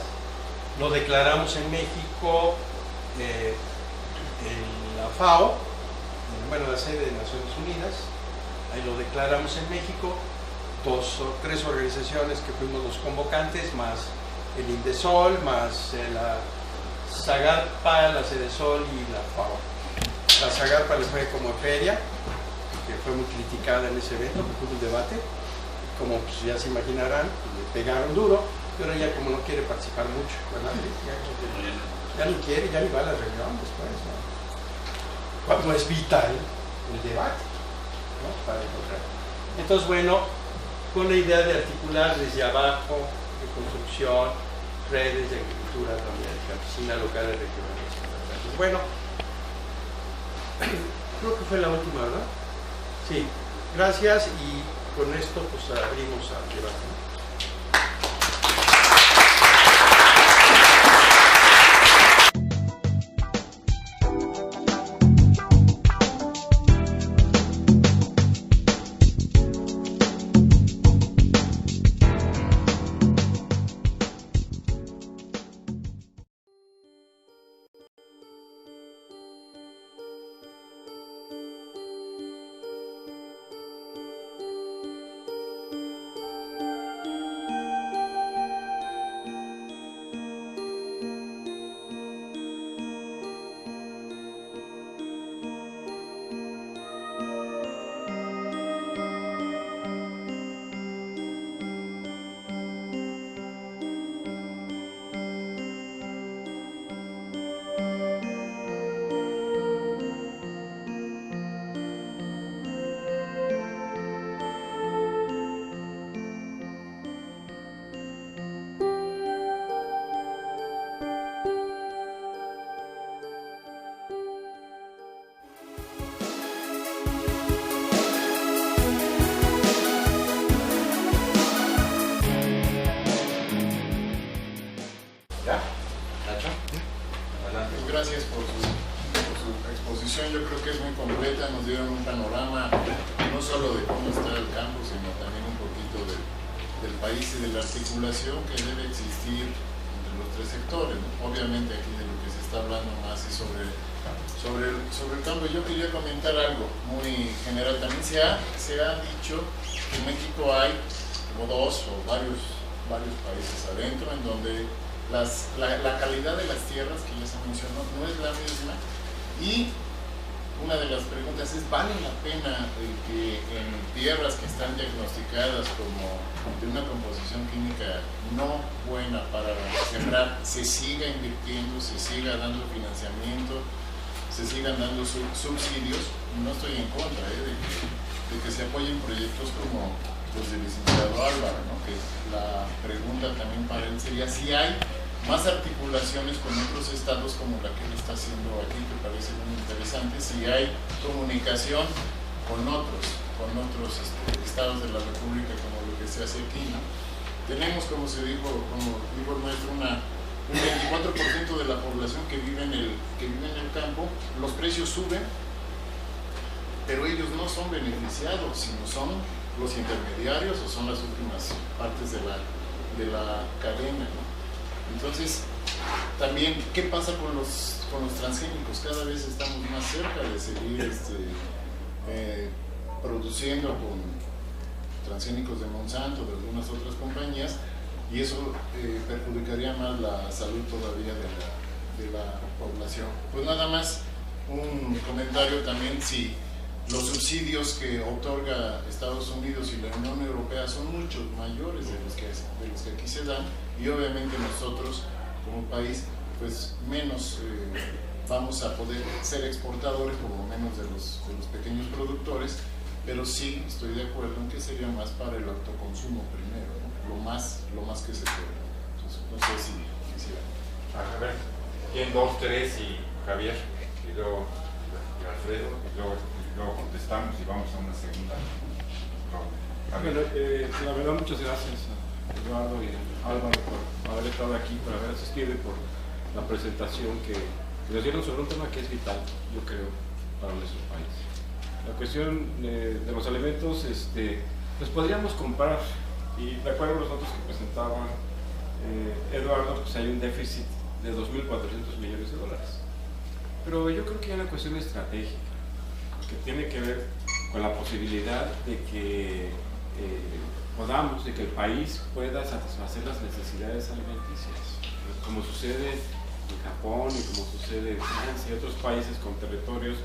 lo declaramos en México, en la FAO, bueno, la sede de Naciones Unidas, ahí lo declaramos en México, 2 o 3 organizaciones que fuimos los convocantes, más el INDESOL, más la Zagarpa, la Cedesol y la FAO. La Zagarpa le fue como feria, que fue muy criticada en ese evento, porque hubo un debate, como pues, ya se imaginarán, le pegaron duro, pero ella como no quiere participar mucho, ¿verdad? Ya ni quiere, ya ni va a la reunión después, ¿no? Cuando es vital el debate, ¿no? Para encontrar. Entonces, bueno, con la idea de articular desde abajo, de construcción, redes de agricultura también, campesina, locales, regionales. Entonces, bueno, creo que fue la última, ¿verdad? Sí, gracias y con esto pues abrimos al debate. Gracias por su exposición, yo creo que es muy completa, nos dieron un panorama no solo de cómo está el campo, sino también un poquito del país y de la articulación que debe existir entre los 3 sectores, ¿no? Obviamente aquí de lo que se está hablando más es sobre el campo. Yo quería comentar algo muy general, también se ha dicho que en México hay como 2 o varios países adentro en donde la calidad de las tierras, que ya se mencionó, no es la misma, y una de las preguntas es, ¿vale la pena que en tierras que están diagnosticadas como de una composición química no buena para sembrar, se siga invirtiendo, se siga dando financiamiento, se sigan dando subsidios? No estoy en contra de que se apoyen proyectos como los del licenciado Álvaro, ¿no? Que la pregunta también para él sería si hay más articulaciones con otros estados como la que él está haciendo aquí, que parece muy interesante, si hay comunicación con otros estados de la República como lo que se hace aquí, ¿no? Tenemos, como dijo el maestro, un 24% de la población que vive en el campo, los precios suben, pero ellos no son beneficiados, sino son los intermediarios o son las últimas partes de la cadena, ¿no? Entonces, también, ¿qué pasa con los transgénicos? Cada vez estamos más cerca de seguir produciendo con transgénicos de Monsanto, de algunas otras compañías, y eso perjudicaría más la salud todavía de la población. Pues nada más un comentario también, si los subsidios que otorga Estados Unidos y la Unión Europea son mucho mayores de los que aquí se dan, y obviamente nosotros como país pues menos vamos a poder ser exportadores, como menos de los pequeños productores, pero sí estoy de acuerdo en que sería más para el autoconsumo primero, ¿no? Lo más que se pueda. Entonces, no sé si quisiera. A ver, ¿quién? 2, 3 y Javier, y luego y Alfredo, y luego contestamos y vamos a una segunda ronda. Bueno, la verdad, muchas gracias a Eduardo y a Álvaro por haber estado aquí, por haber asistido y por la presentación que nos dieron sobre un tema que es vital, yo creo, para nuestro país. La cuestión de los alimentos, pues podríamos comparar, y de acuerdo a los datos que presentaba Eduardo, pues hay un déficit de 2.400 millones de dólares. Pero yo creo que hay una cuestión estratégica que tiene que ver con la posibilidad de que de que el país pueda satisfacer las necesidades alimenticias, como sucede en Japón y como sucede en Francia y otros países con territorios,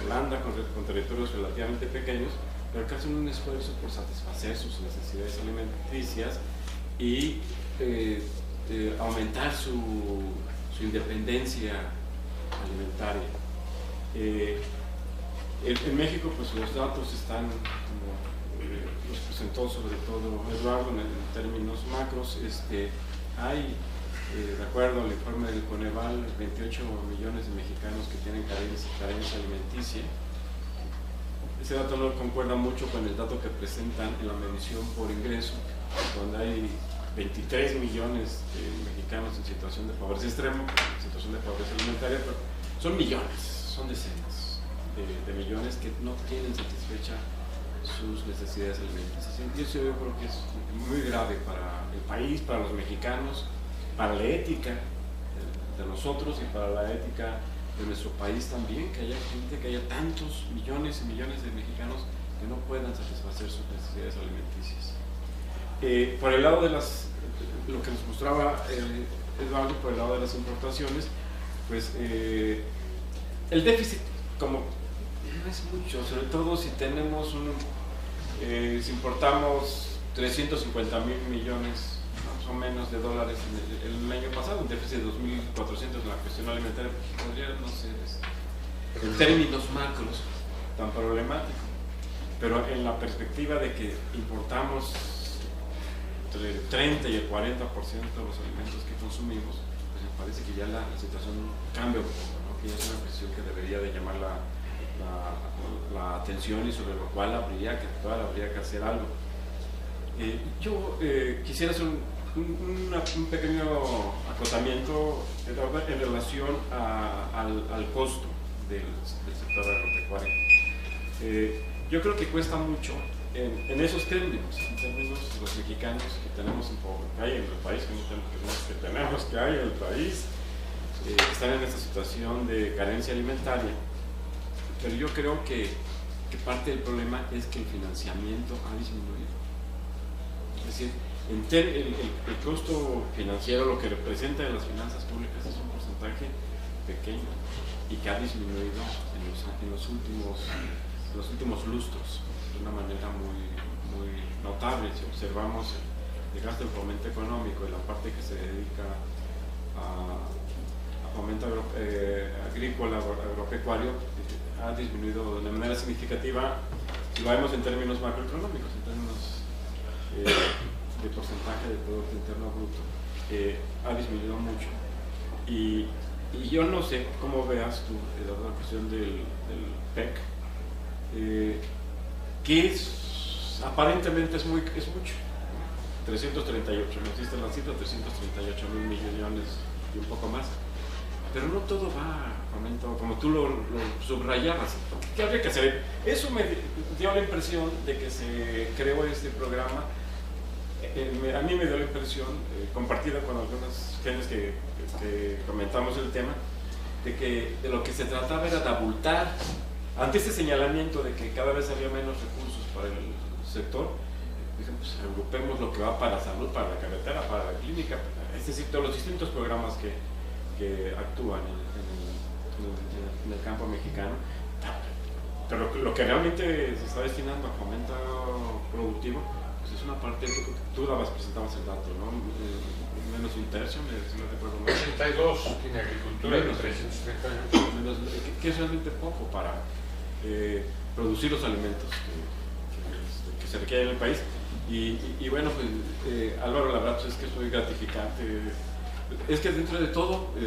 Holanda con territorios relativamente pequeños, pero que hacen un esfuerzo por satisfacer sus necesidades alimenticias y aumentar su independencia alimentaria. En México, pues los datos están, como los presentó sobre todo Eduardo, en términos macros. Hay, de acuerdo al informe del Coneval, 28 millones de mexicanos que tienen carencia alimenticia. Ese dato no concuerda mucho con el dato que presentan en la medición por ingreso, donde hay 23 millones de mexicanos en situación de pobreza extrema, en situación de pobreza alimentaria, pero son millones, son decenas de millones que no tienen satisfecha sus necesidades alimenticias. Y eso yo creo que es muy grave para el país, para los mexicanos, para la ética de nosotros y para la ética de nuestro país también, que haya gente, que haya tantos millones y millones de mexicanos que no puedan satisfacer sus necesidades alimenticias. Por el lado de lo que nos mostraba Eduardo, por el lado de las importaciones, pues el déficit como no es mucho, sobre todo si tenemos si importamos 350,000 millones más o menos de dólares el año pasado, un déficit de 2.400 en la cuestión alimentaria, podría no ser en términos macros tan problemático, pero en la perspectiva de que importamos entre el 30 y el 40% de los alimentos que consumimos, pues me parece que ya la situación cambia un poco, ¿no? Que ya es una cuestión que debería de llamar la atención y sobre lo cual habría que actuar, habría que hacer algo. Yo quisiera hacer un pequeño acotamiento en relación al costo del sector agropecuario. Yo creo que cuesta mucho en esos términos, en términos de los mexicanos que tenemos que hay en el país, que hay en el país, que están en esta situación de carencia alimentaria. Pero yo creo que parte del problema es que el financiamiento ha disminuido. Es decir, el costo financiero, lo que representa en las finanzas públicas, es un porcentaje pequeño y que ha disminuido en los últimos lustros de una manera muy notable. Si observamos el gasto en fomento económico y la parte que se dedica a fomento agrícola, agropecuario, ha disminuido de manera significativa, si lo vemos en términos macroeconómicos, en términos de porcentaje del Producto Interno Bruto, ha disminuido mucho. Y yo no sé cómo veas tú la cuestión del PEC, que aparentemente es mucho, 338, no existe la cifra, 338,000 millones y un poco más. Pero no todo va a fomento, como tú lo subrayabas. ¿Qué habría que hacer? Eso me dio la impresión de que se creó este programa. A mí me dio la impresión, compartida con algunas gentes que comentamos el tema, de lo que se trataba era de abultar ante este señalamiento de que cada vez había menos recursos para el sector. Dicen, pues agrupemos lo que va para salud, para la carretera, para la clínica, es decir, todos los distintos programas que actúan en el campo mexicano, pero lo que realmente se está destinando a fomento productivo, pues es una parte, tú presentabas el dato, ¿no? Menos un tercio, si no recuerdo mal. 82 tiene agricultura y 338. Que es realmente poco para producir los alimentos que se requieren en el país. Y bueno, pues Álvaro, la verdad pues, es que es muy gratificante. Es que dentro de todo, en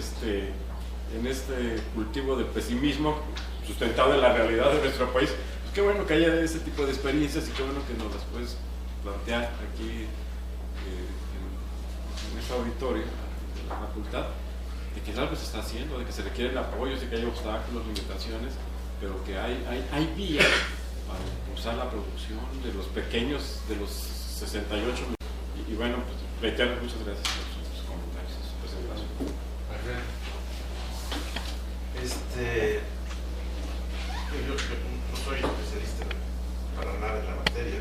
este cultivo de pesimismo sustentado en la realidad de nuestro país, pues qué bueno que haya ese tipo de experiencias y qué bueno que nos las puedes plantear aquí en este auditorio de la facultad, de que algo se está haciendo, de que se requieren apoyos, de que hay obstáculos, limitaciones, pero que hay vías para impulsar la producción de los pequeños, de los 68 y bueno, pues reitero, muchas gracias por sus comentarios, su presentación. Yo no soy especialista para nada en la materia,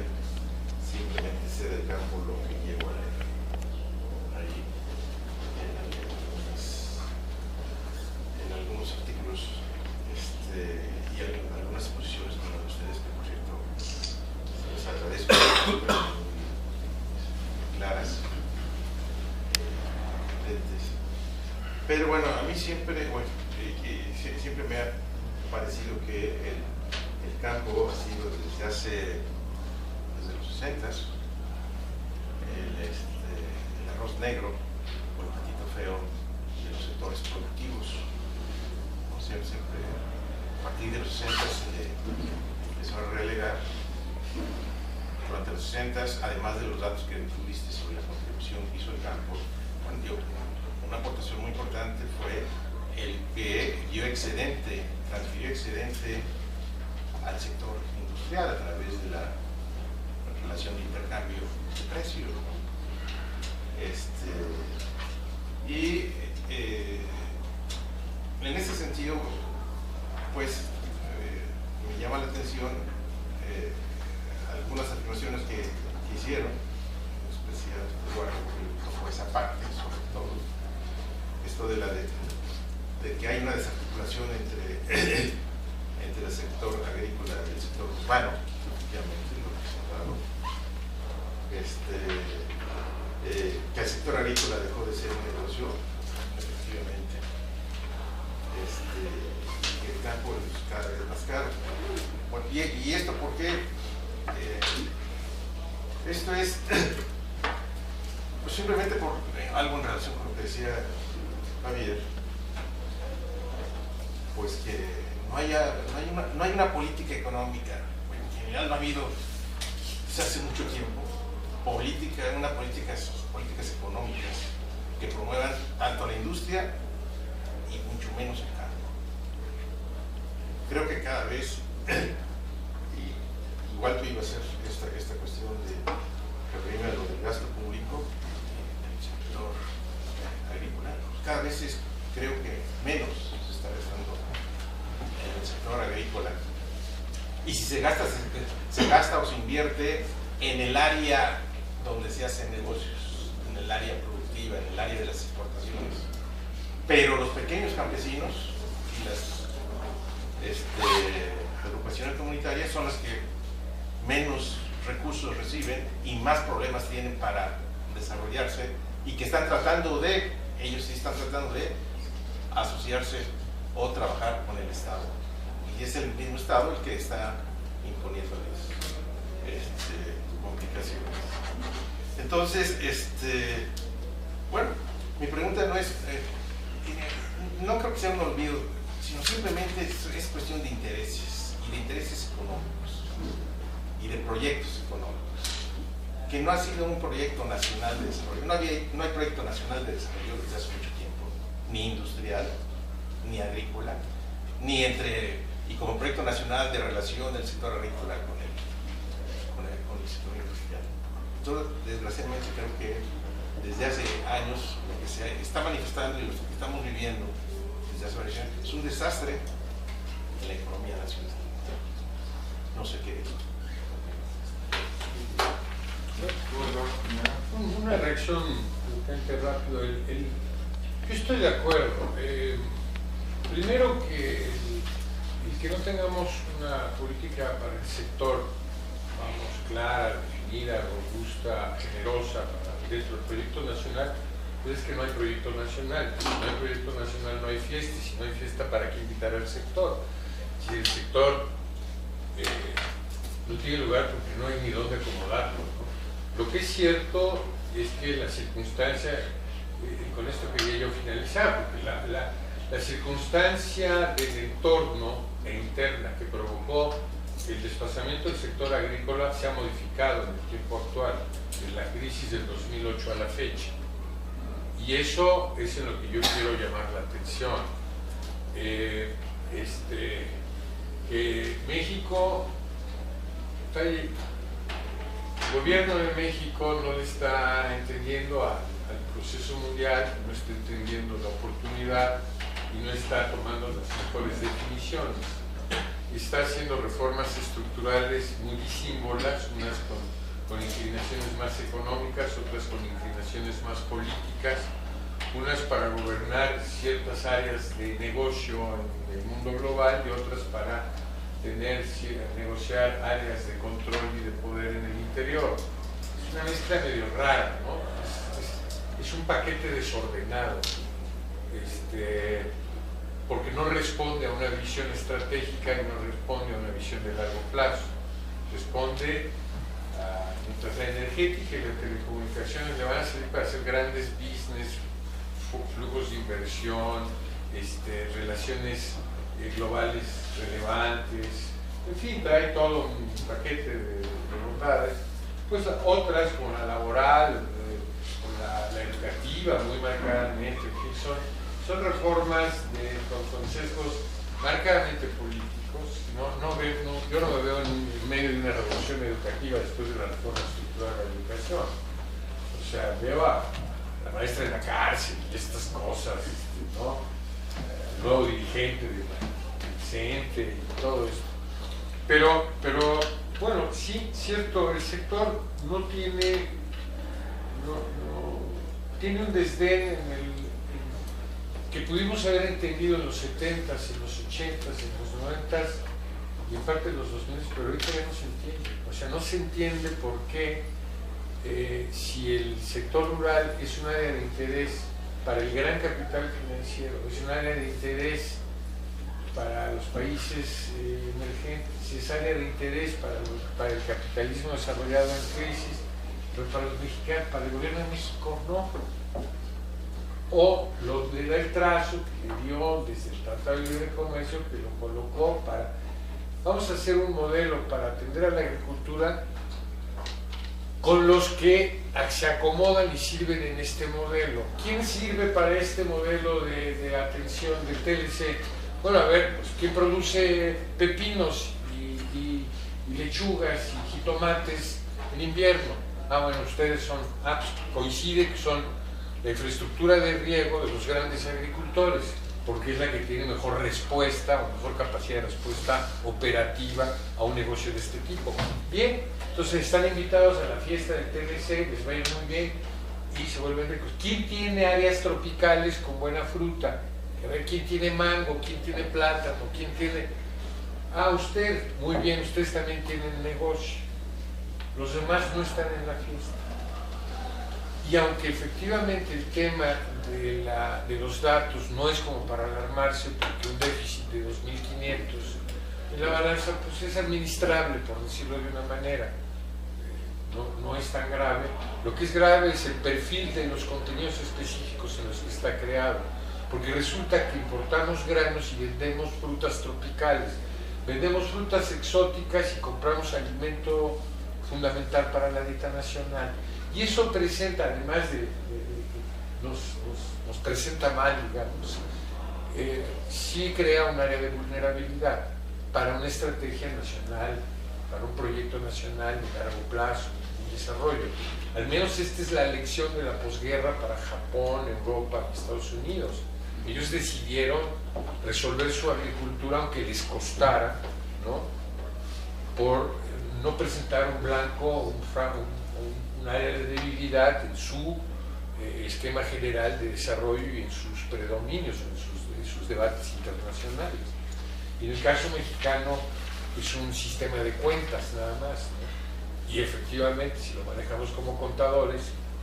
simplemente sé del campo lo que llevo a leer ahí en algunos artículos y algunas exposiciones como la de ustedes, que por cierto les agradezco, claras, pero bueno, a mí siempre me ha parecido que el campo ha sido desde los 60s el arroz negro o el patito feo de los sectores productivos. O sea, siempre a partir de los 60s se empezó a relegar. Durante los 60s, además de los datos que tuviste sobre la contribución que hizo el campo, una aportación muy importante fue el que transfirió excedente al sector industrial a través de la relación de intercambio de precios. En ese sentido, pues me llama la atención algunas afirmaciones que hicieron, en especial Eduardo, que tocó esa parte, sobre todo esto de que hay una desarticulación entre el sector agrícola y el sector urbano, efectivamente, lo que se ha dado. Que el sector agrícola dejó de ser un negocio, efectivamente, que el campo es cada vez más caro. Bueno, y esto por qué? Esto es pues simplemente por algo en relación con lo que decía Javier, pues que no hay una política económica, en general no ha habido, desde hace mucho tiempo, políticas económicas que promuevan tanto la industria y mucho menos el campo. Creo que cada vez, igual que iba a ser esta cuestión de referirme a lo del gasto público en el sector agrícola, cada vez creo que menos se está gastando en el sector agrícola, y si se gasta o se invierte en el área donde se hacen negocios, en el área productiva, en el área de las exportaciones. Pero los pequeños campesinos y las agrupaciones comunitarias son las que menos recursos reciben y más problemas tienen para desarrollarse, y que ellos sí están tratando de asociarse o trabajar con el Estado, y es el mismo Estado el que está imponiéndoles complicaciones. Entonces, bueno, mi pregunta no es, no creo que sea un olvido, sino simplemente es cuestión de intereses, y de intereses económicos, y de proyectos económicos, que no ha sido un proyecto nacional de desarrollo. No hay proyecto nacional de desarrollo desde hace mucho tiempo, ni industrial, ni agrícola, y como proyecto nacional de relación del sector agrícola con el sector industrial. Entonces, desgraciadamente, creo que desde hace años lo que se está manifestando y lo que estamos viviendo desde hace varios años es un desastre en la economía nacional. No sé qué es. Una reacción bastante rápido. Yo estoy de acuerdo. Primero que el que no tengamos una política para el sector, vamos, clara, definida, robusta, generosa dentro del proyecto nacional, pues es que no hay proyecto nacional. Si no hay proyecto nacional no hay fiesta, y si no hay fiesta, ¿para qué invitar al sector? Si el sector no tiene lugar porque no hay ni dónde acomodarlo, ¿no? Lo que es cierto es que la circunstancia, con esto quería yo finalizar, porque la circunstancia del entorno e interna que provocó el desplazamiento del sector agrícola se ha modificado en el tiempo actual, desde la crisis del 2008 a la fecha. Y eso es en lo que yo quiero llamar la atención. Que México, el gobierno de México no le está entendiendo al proceso mundial, no está entendiendo la oportunidad y no está tomando las mejores definiciones. Está haciendo reformas estructurales muy disímbolas, unas con inclinaciones más económicas, otras con inclinaciones más políticas, unas para gobernar ciertas áreas de negocio en el mundo global y otras para negociar áreas de control y de poder en el interior. Es una mezcla medio rara, ¿no? Es un paquete desordenado, porque no responde a una visión estratégica y no responde a una visión de largo plazo. Responde mientras la energética y las telecomunicaciones le van a servir para hacer grandes business, flujos de inversión, relaciones globales relevantes, en fin, trae todo un paquete de bondades. Pues otras, como la laboral, con la educativa, muy marcadamente, en fin, son reformas con sesgos marcadamente políticos. Yo no me veo en medio de una revolución educativa después de la reforma estructural de la educación. O sea, veo a la maestra en la cárcel y estas cosas, ¿no? El nuevo dirigente del CENTE y todo esto. Pero bueno, sí, cierto, el sector tiene un desdén que pudimos haber entendido en los 70s, en los 80s, en los 90s y en parte en los 2000s, pero ahorita ya no se entiende. O sea, no se entiende por qué si el sector rural es un área de interés para el gran capital financiero, es un área de interés para los países emergentes, es área de interés para el capitalismo desarrollado en crisis, pero para los mexicanos, para el gobierno de México no. O lo le da el trazo que le dio desde el Tratado de Libre Comercio, que lo colocó para, vamos a hacer un modelo para atender a la agricultura con los que se acomodan y sirven en este modelo. ¿Quién sirve para este modelo de atención del TLC? Bueno, a ver, pues, ¿quién produce pepinos y lechugas y jitomates en invierno? Bueno, ustedes son, pues, coincide que son la infraestructura de riego de los grandes agricultores, porque es la que tiene mejor respuesta o mejor capacidad de respuesta operativa a un negocio de este tipo. Bien, entonces están invitados a la fiesta del TLC, les va a ir muy bien y se vuelven ricos. ¿Quién tiene áreas tropicales con buena fruta? A ver, ¿quién tiene mango? ¿Quién tiene plátano? ¿Quién tiene...? Usted, muy bien, ustedes también tienen negocio. Los demás no están en la fiesta. Y aunque efectivamente el tema de los datos no es como para alarmarse, porque un déficit de 2.500 en la balanza pues es administrable, por decirlo de una manera, no es tan grave. Lo que es grave es el perfil de los contenidos específicos en los que está creado, porque resulta que importamos granos y vendemos frutas tropicales, vendemos frutas exóticas y compramos alimento fundamental para la dieta nacional. Y eso presenta, además nos presenta mal, digamos, sí crea un área de vulnerabilidad para una estrategia nacional, para un proyecto nacional de largo plazo, de desarrollo. Al menos esta es la lección de la posguerra para Japón, Europa, Estados Unidos. Ellos decidieron resolver su agricultura aunque les costara, ¿no? Por no presentar un blanco, un área de debilidad en su esquema general de desarrollo y en sus predominios, en sus debates internacionales. Y en el caso mexicano es un sistema de cuentas nada más, ¿no? Y efectivamente, si lo manejamos como contadores,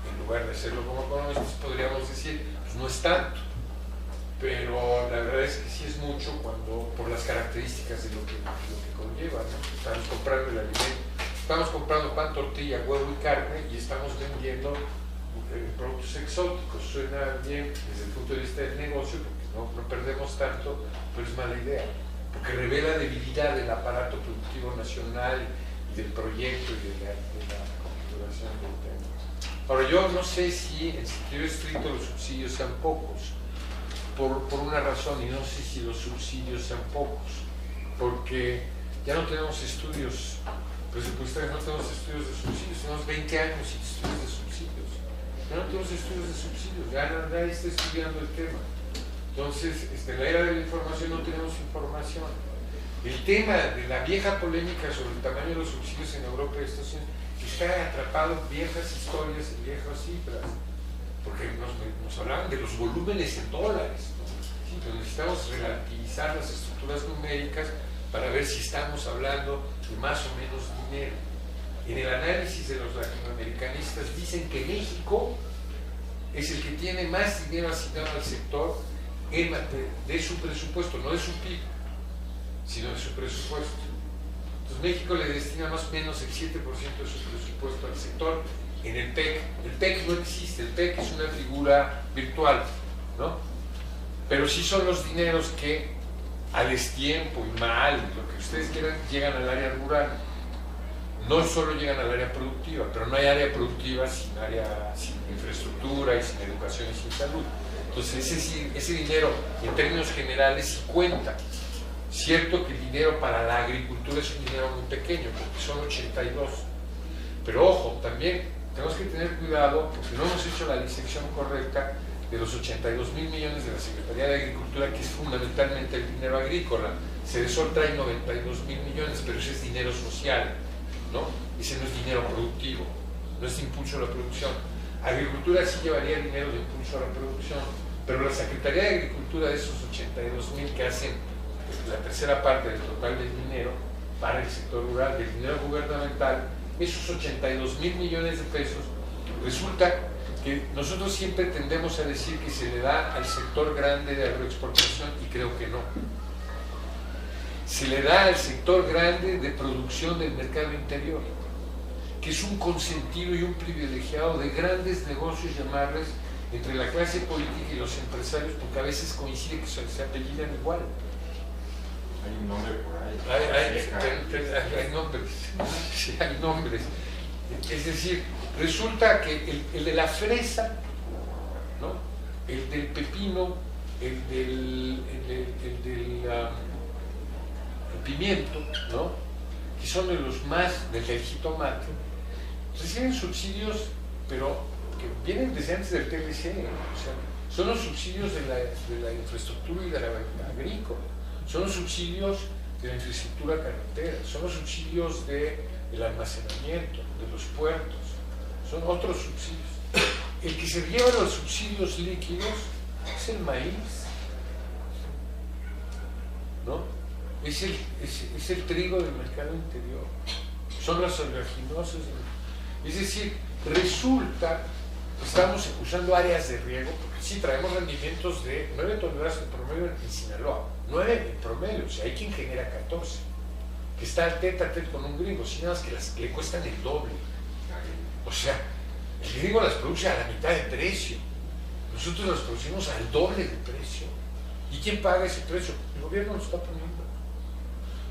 en lugar de hacerlo como economistas, podríamos decir, pues no es tanto. Pero la verdad es que sí es mucho por las características de lo que conlleva, ¿no? Estamos comprando el alimento. estamos comprando pan, tortilla, huevo y carne y estamos vendiendo productos exóticos. Suena bien desde el punto de vista del negocio, porque no perdemos tanto, pero es mala idea, porque revela debilidad del aparato productivo nacional y del proyecto y de la configuración del tema. Ahora, yo no sé si en sentido estricto los subsidios sean pocos, por una razón, y no sé si los subsidios sean pocos, porque ya no tenemos estudios presupuestarios, no tenemos estudios de subsidios, tenemos 20 años sin estudios de subsidios. Ya no tenemos estudios de subsidios, ya nadie está estudiando el tema. Entonces, en la era de la información no tenemos información. El tema de la vieja polémica sobre el tamaño de los subsidios en Europa y Estados Unidos está atrapado en viejas historias, en viejas cifras, porque nos hablaban de los volúmenes en dólares, ¿no? Sí, pero necesitamos relativizar las estructuras numéricas para ver si estamos hablando de más o menos dinero. En el análisis de los latinoamericanistas dicen que México es el que tiene más dinero asignado al sector de su presupuesto, no de su PIB, sino de su presupuesto. Entonces México le destina más o menos el 7% de su presupuesto al sector en el PEC. El PEC no existe, el PEC es una figura virtual, ¿no? Pero sí son los dineros que a destiempo y mal, lo que ustedes quieran, llegan al área rural. No solo llegan al área productiva, pero no hay área productiva sin infraestructura y sin educación y sin salud. Entonces ese dinero en términos generales sí cuenta. Cierto que el dinero para la agricultura es un dinero muy pequeño, porque son 82. Pero ojo, también tenemos que tener cuidado porque no hemos hecho la disección correcta de los 82.000 millones de la Secretaría de Agricultura, que es fundamentalmente el dinero agrícola. Cedesol trae 92.000 millones, pero ese es dinero social, ¿no? Ese no es dinero productivo, no es impulso a la producción. Agricultura sí llevaría dinero de impulso a la producción, pero la Secretaría de Agricultura, de esos 82.000 que hacen la tercera parte del total del dinero para el sector rural, del dinero gubernamental, esos 82.000 millones de pesos, resulta que nosotros siempre tendemos a decir que se le da al sector grande de agroexportación, y creo que no. Se le da al sector grande de producción del mercado interior, que es un consentido y un privilegiado de grandes negocios, llamarles, entre la clase política y los empresarios, porque a veces coincide que se apellidan igual. Hay un nombre por ahí. Hay nombres, sí, hay nombres. Es decir, resulta que el de la fresa, ¿no? El del pepino, el del pimiento, ¿no? Que son de los más del jitomate, reciben subsidios, pero que vienen desde antes del TLC, o sea, son los subsidios de la infraestructura y de la agrícola, son los subsidios de la infraestructura carretera, son los subsidios del almacenamiento, de los puertos, son otros subsidios. El que se lleva los subsidios líquidos es el maíz, ¿no? Es el trigo del mercado interior, son los oleaginosos. Es decir, resulta que estamos usando áreas de riego, porque sí traemos rendimientos de 9 toneladas en promedio en Sinaloa, 9 en promedio, o sea, hay quien genera 14, que está al tete a tete con un gringo, sin nada más que le cuestan el doble. O sea, el gringo las produce a la mitad de precio, nosotros las producimos al doble de precio. ¿Y quién paga ese precio? El gobierno lo está poniendo.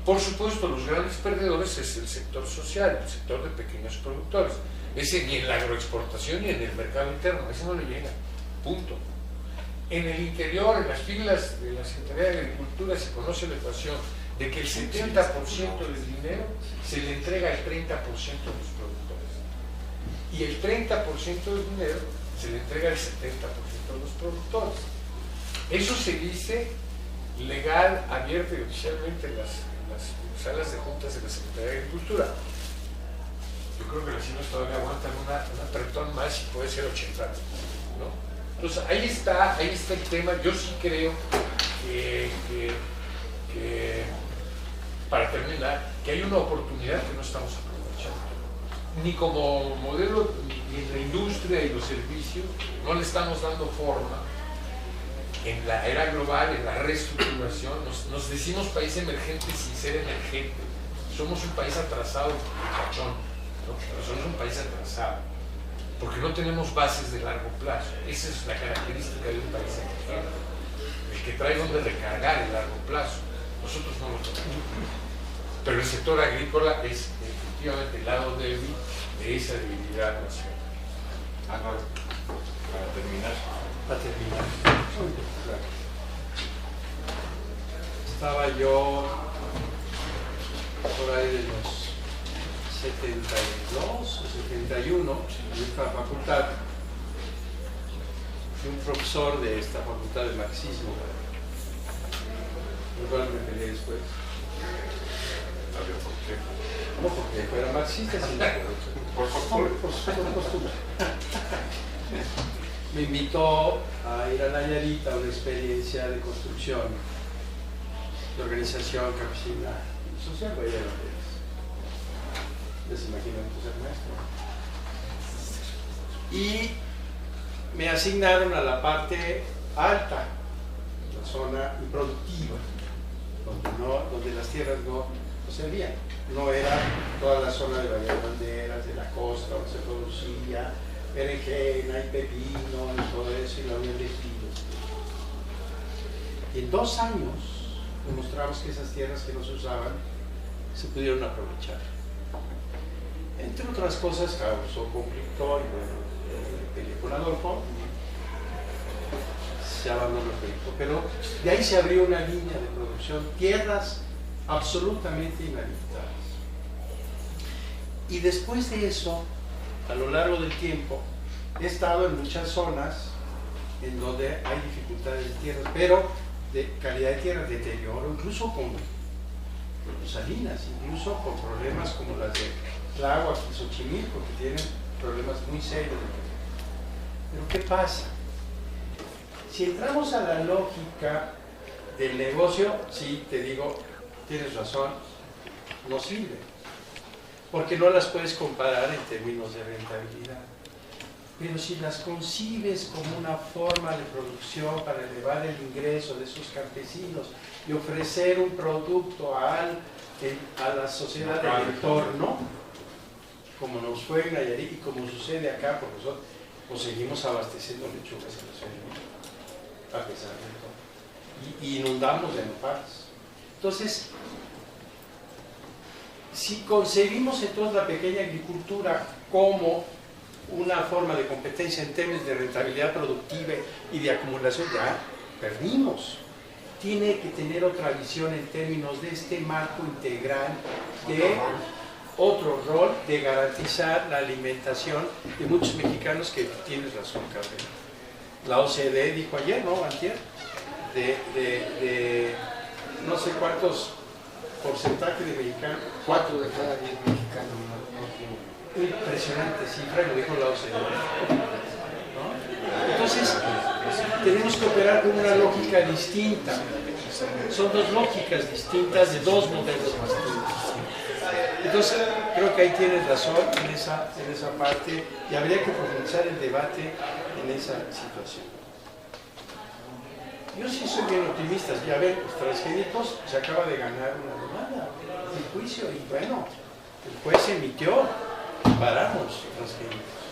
Por supuesto, los grandes perdedores es el sector social, el sector de pequeños productores. Ese ni en la agroexportación ni en el mercado interno, ese no le llega, punto. En el interior, en las filas de la Secretaría de Agricultura, se conoce la ecuación de que el 70% del dinero se le entrega al 30% de los productores. Y el 30% del dinero se le entrega al 70% de los productores. Eso se dice legal, abierto y oficialmente en las salas de juntas de la Secretaría de Agricultura. Yo creo que las CIMAS todavía aguantan un apretón más y puede ser 80, ¿no? Entonces ahí está el tema. Yo sí creo que para terminar, que hay una oportunidad que no estamos aprovechando. Ni como modelo, ni en la industria y los servicios, no le estamos dando forma. En la era global, en la reestructuración, nos decimos país emergente sin ser emergente. Somos un país atrasado, cachón. ¿no? Pero somos un país atrasado, porque no tenemos bases de largo plazo. Esa es la característica de un país emergente, el que trae donde recargar el largo plazo. Nosotros no lo tenemos. Pero el sector agrícola es efectivamente el lado débil de esa debilidad nacional. Álvaro, para terminar. Para terminar. Claro. Estaba yo por ahí de los 72 o 71 en esta facultad. Fui un profesor de esta facultad de marxismo, el cual me peleé después. ¿Por qué? No porque fuera marxista, sino Por costumbre. por costumbre. Me invitó a ir a Nayarit a una experiencia de construcción, de organización campesina y social. Vaya les imaginan ser maestro. Y me asignaron a la parte alta, la zona improductiva, donde las tierras no servían. No era toda la zona de Bahía Banderas, de la costa, donde se producía berenjena y pepino y todo eso, y la unión de kilos. Y en 2 años demostramos que esas tierras que no se usaban se pudieron aprovechar. Entre otras cosas, causó conflicto y bueno, peleé con Adolfo, se abandonó el proyecto. Pero de ahí se abrió una línea de producción, tierras absolutamente inhabitadas. Y después de eso, a lo largo del tiempo, he estado en muchas zonas en donde hay dificultades de tierras, pero de calidad de tierra, deterioro, incluso con salinas, incluso con problemas como las de Tláhuac y Xochimilco, que tienen problemas muy serios. Pero ¿qué pasa? Si entramos a la lógica del negocio, sí, te digo, tienes razón, no sirve, porque no las puedes comparar en términos de rentabilidad. Pero si las concibes como una forma de producción para elevar el ingreso de esos campesinos y ofrecer un producto a la sociedad del entorno, como nos fue en Nayarit y como sucede acá, porque nosotros pues seguimos abasteciendo lechugas en la ciudad, a pesar de todo, y inundamos de nopales. Entonces, si concebimos entonces la pequeña agricultura como una forma de competencia en términos de rentabilidad productiva y de acumulación, ya perdimos. Tiene que tener otra visión en términos de este marco integral, de otro rol de garantizar la alimentación de muchos mexicanos, que tienes razón, Cabrera. La OCDE dijo ayer, ¿no? Antier, de no sé cuántos porcentaje de mexicanos. 4 de cada 10 mexicanos. Impresionante cifra, lo dijo la OCDE, ¿no? Entonces, tenemos que operar con una lógica distinta. Son 2 lógicas distintas de 2 modelos distintos. Entonces, creo que ahí tienes razón en esa parte, y habría que profundizar el debate en esa situación. Yo sí soy bien optimista. Ya ven, los transgénicos se acaba de ganar una demanda en juicio, y bueno, el juez emitió, paramos transgénicos.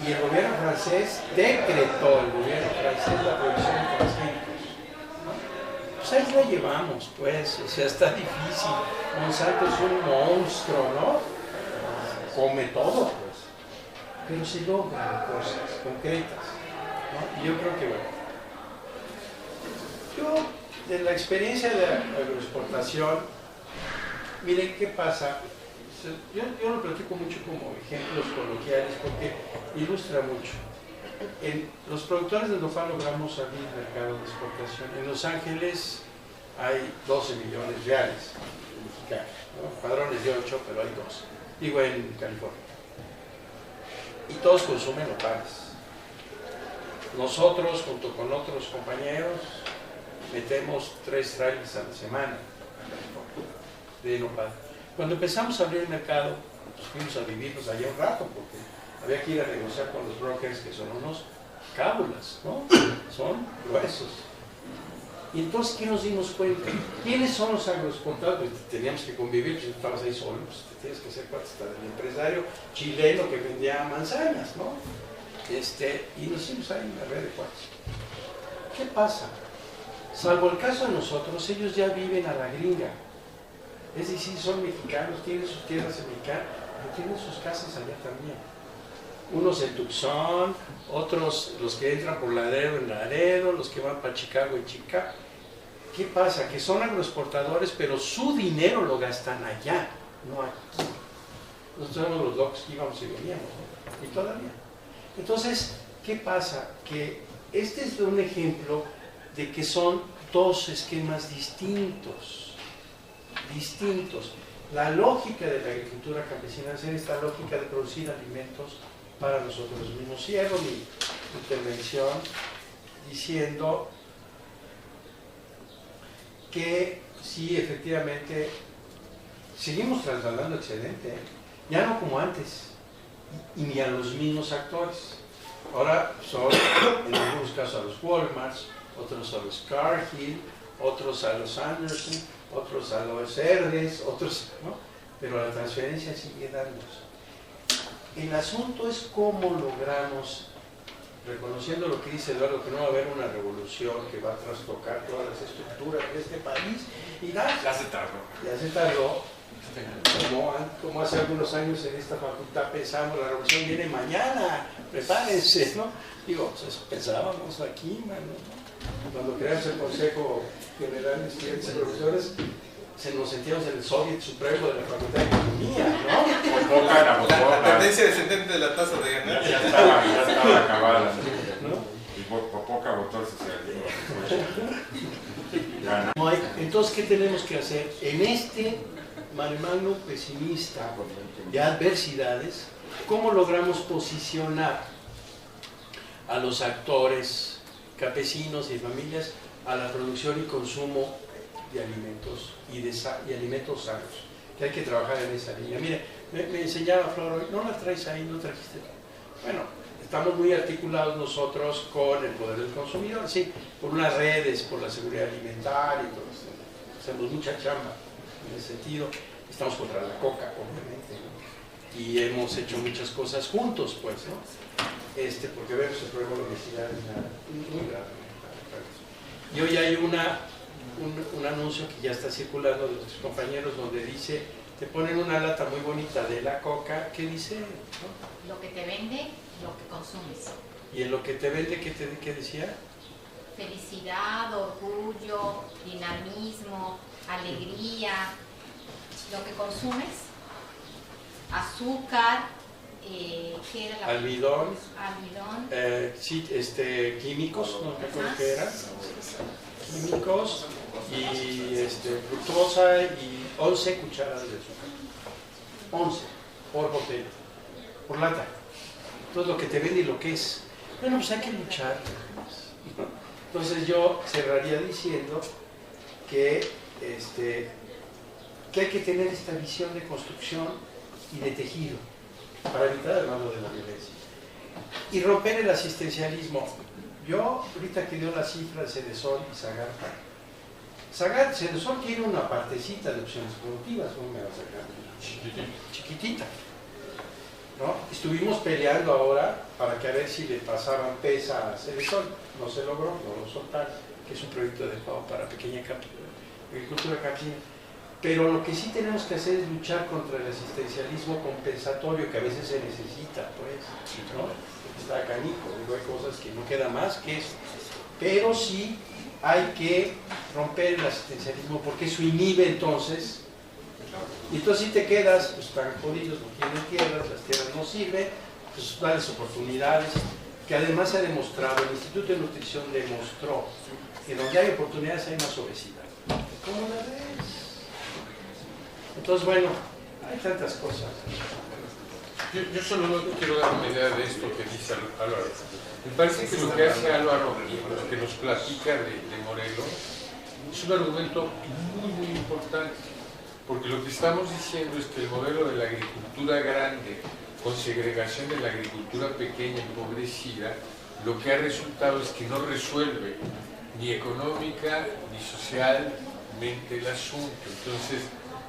Y el gobierno francés decretó, la prohibición de transgénicos. Pues ahí la llevamos, pues, o sea, está difícil. Monsanto es un monstruo, ¿no? Come todo, pues. Pero se logran cosas concretas, ¿no? Y yo creo que, bueno, yo, de la experiencia de agroexportación, miren qué pasa. Yo lo platico mucho como ejemplos coloquiales porque ilustra mucho. Los productores de nopal logramos abrir el mercado de exportación. En Los Ángeles hay 12 millones reales mexicanos, ¿no? Padrones de 8, pero hay 12. Digo, en California. Y todos consumen nopales. Nosotros, junto con otros compañeros, metemos 3 trailers a la semana de nopal. Cuando empezamos a abrir el mercado, pues fuimos a vivirnos allá un rato, porque había que ir a negociar con los brokers, que son unos cábulas, ¿no? Son gruesos. Y entonces, ¿qué nos dimos cuenta? ¿Quiénes son los agroexportadores? Pues teníamos que convivir, pues estabas ahí solo, pues te tienes que hacer parte hasta del empresario chileno que vendía manzanas, ¿no? Y nos hicimos ahí una red de cuates. ¿Qué pasa? Salvo el caso de nosotros, ellos ya viven a la gringa. Es decir, son mexicanos, tienen sus tierras en Mexicali, pero tienen sus casas allá también. Unos en Tucson, otros los que entran por Laredo en Laredo, los que van para Chicago en Chicago. ¿Qué pasa? Que son agroexportadores, pero su dinero lo gastan allá, no aquí. Nosotros éramos los locos que íbamos y veníamos, ¿no? Y todavía. Entonces, ¿qué pasa? Que este es un ejemplo de que son dos esquemas distintos. La lógica de la agricultura campesina es esta lógica de producir alimentos para nosotros mismos. Cierro mi intervención diciendo que sí, efectivamente, seguimos trasladando excedente, ya no como antes, y ni a los mismos actores. Ahora son, en algunos casos, a los Walmarts, otros a los Cargill, otros a los Anderson, otros a los Herdes, otros, ¿no? Pero la transferencia sigue dándose. El asunto es cómo logramos, reconociendo lo que dice Eduardo, que no va a haber una revolución que va a trastocar todas las estructuras de este país, y ya se tardó, como hace algunos años en esta facultad pensamos, la revolución viene mañana, prepárense, ¿no? Digo, pues pensábamos aquí, mano, ¿no? Cuando creamos el Consejo General de Estudiantes y Profesores, nos sentíamos en el Soviet Supremo de la Facultad de Economía, ¿no? La tendencia descendente de la tasa de ganar. Ya estaba acabada, ¿no? Y por poca votó el socialismo. No hay. Entonces, ¿qué tenemos que hacer? En este mare magnum pesimista de adversidades, ¿cómo logramos posicionar a los actores campesinos y familias a la producción y consumo de alimentos y alimentos sanos? Que hay que trabajar en esa línea. Mire, me enseñaba Flor hoy, no la traes ahí, no trajiste. Bueno, estamos muy articulados nosotros con el poder del consumidor, sí, por unas redes, por la seguridad alimentaria y todo eso. Hacemos mucha chamba en ese sentido. Estamos contra la coca, obviamente, ¿no? Y hemos hecho muchas cosas juntos, pues, ¿no? Porque vemos el problema de la obesidad muy grave. Y hoy hay un anuncio que ya está circulando de nuestros compañeros donde dice, te ponen una lata muy bonita de la coca, ¿qué dice? ¿No? Lo que te vende, lo que consumes. ¿Y en lo que te vende qué decía? Felicidad, orgullo, dinamismo, alegría. Lo que consumes, azúcar, ¿qué era la almidón, sí, químicos, no recuerdo qué era, químicos y fructosa y 11 cucharadas de azúcar, 11 por botella, por lata. Todo lo que te vende y lo que es. Bueno, pues hay que luchar. Entonces yo cerraría diciendo que hay que tener esta visión de construcción y de tejido para evitar el mando de la violencia y romper el asistencialismo. Yo, ahorita que dio la cifra de Cedesol y Sagar, Cedesol tiene una partecita de opciones productivas, ¿no? Me va a sacar chiquitita, ¿no? Estuvimos peleando ahora para que a ver si le pasaban PESA a Cedesol, no se logró, no lo soltaron, que es un proyecto de pago para pequeña agricultura campesina. Pero lo que sí tenemos que hacer es luchar contra el asistencialismo compensatorio que a veces se necesita, pues, ¿no? Está canijo, digo, hay cosas que no queda más que eso. Pero sí hay que romper el asistencialismo porque eso inhibe entonces. Y entonces si te quedas, pues están jodidos, no tienen tierras, las tierras no sirven, pues dales oportunidades, que además se ha demostrado, el Instituto de Nutrición demostró que donde hay oportunidades hay más obesidad. ¿Cómo la ves? Entonces, bueno, hay tantas cosas. Yo solo quiero dar una idea de esto que dice Álvaro. Me parece que lo que hace Álvaro y lo que nos platica de Morelos es un argumento muy importante, porque lo que estamos diciendo es que el modelo de la agricultura grande, con segregación de la agricultura pequeña, empobrecida, lo que ha resultado es que no resuelve ni económica ni socialmente el asunto. Entonces,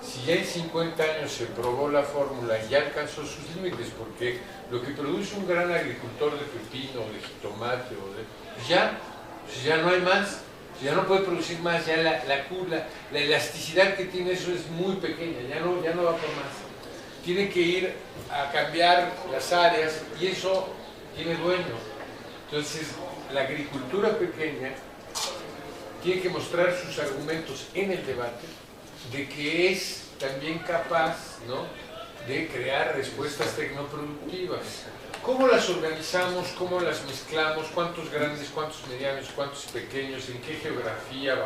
si ya en 50 años se probó la fórmula y ya alcanzó sus límites, porque lo que produce un gran agricultor de pepino, de jitomate, pues ya no hay más, ya no puede producir más, ya la elasticidad que tiene eso es muy pequeña, ya no va por más. Tiene que ir a cambiar las áreas y eso tiene dueño. Entonces, la agricultura pequeña tiene que mostrar sus argumentos en el debate de que es también capaz, ¿no?, de crear respuestas tecnoproductivas. ¿Cómo las organizamos? ¿Cómo las mezclamos? ¿Cuántos grandes, cuántos medianos, cuántos pequeños? ¿En qué geografía?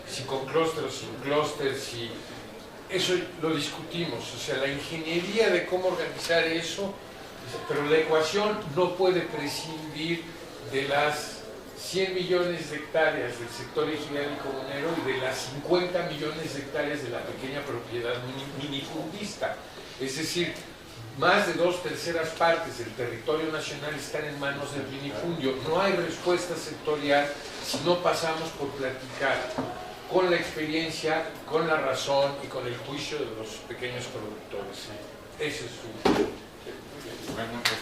Si con clúster o sin clúster, si... Eso lo discutimos, o sea, la ingeniería de cómo organizar eso, pero la ecuación no puede prescindir de las 100 millones de hectáreas del sector ejidal y comunero y de las 50 millones de hectáreas de la pequeña propiedad minifundista. Es decir, más de 2/3 partes del territorio nacional están en manos del minifundio. No hay respuesta sectorial si no pasamos por platicar con la experiencia, con la razón y con el juicio de los pequeños productores. Ese es su... Bueno, pues,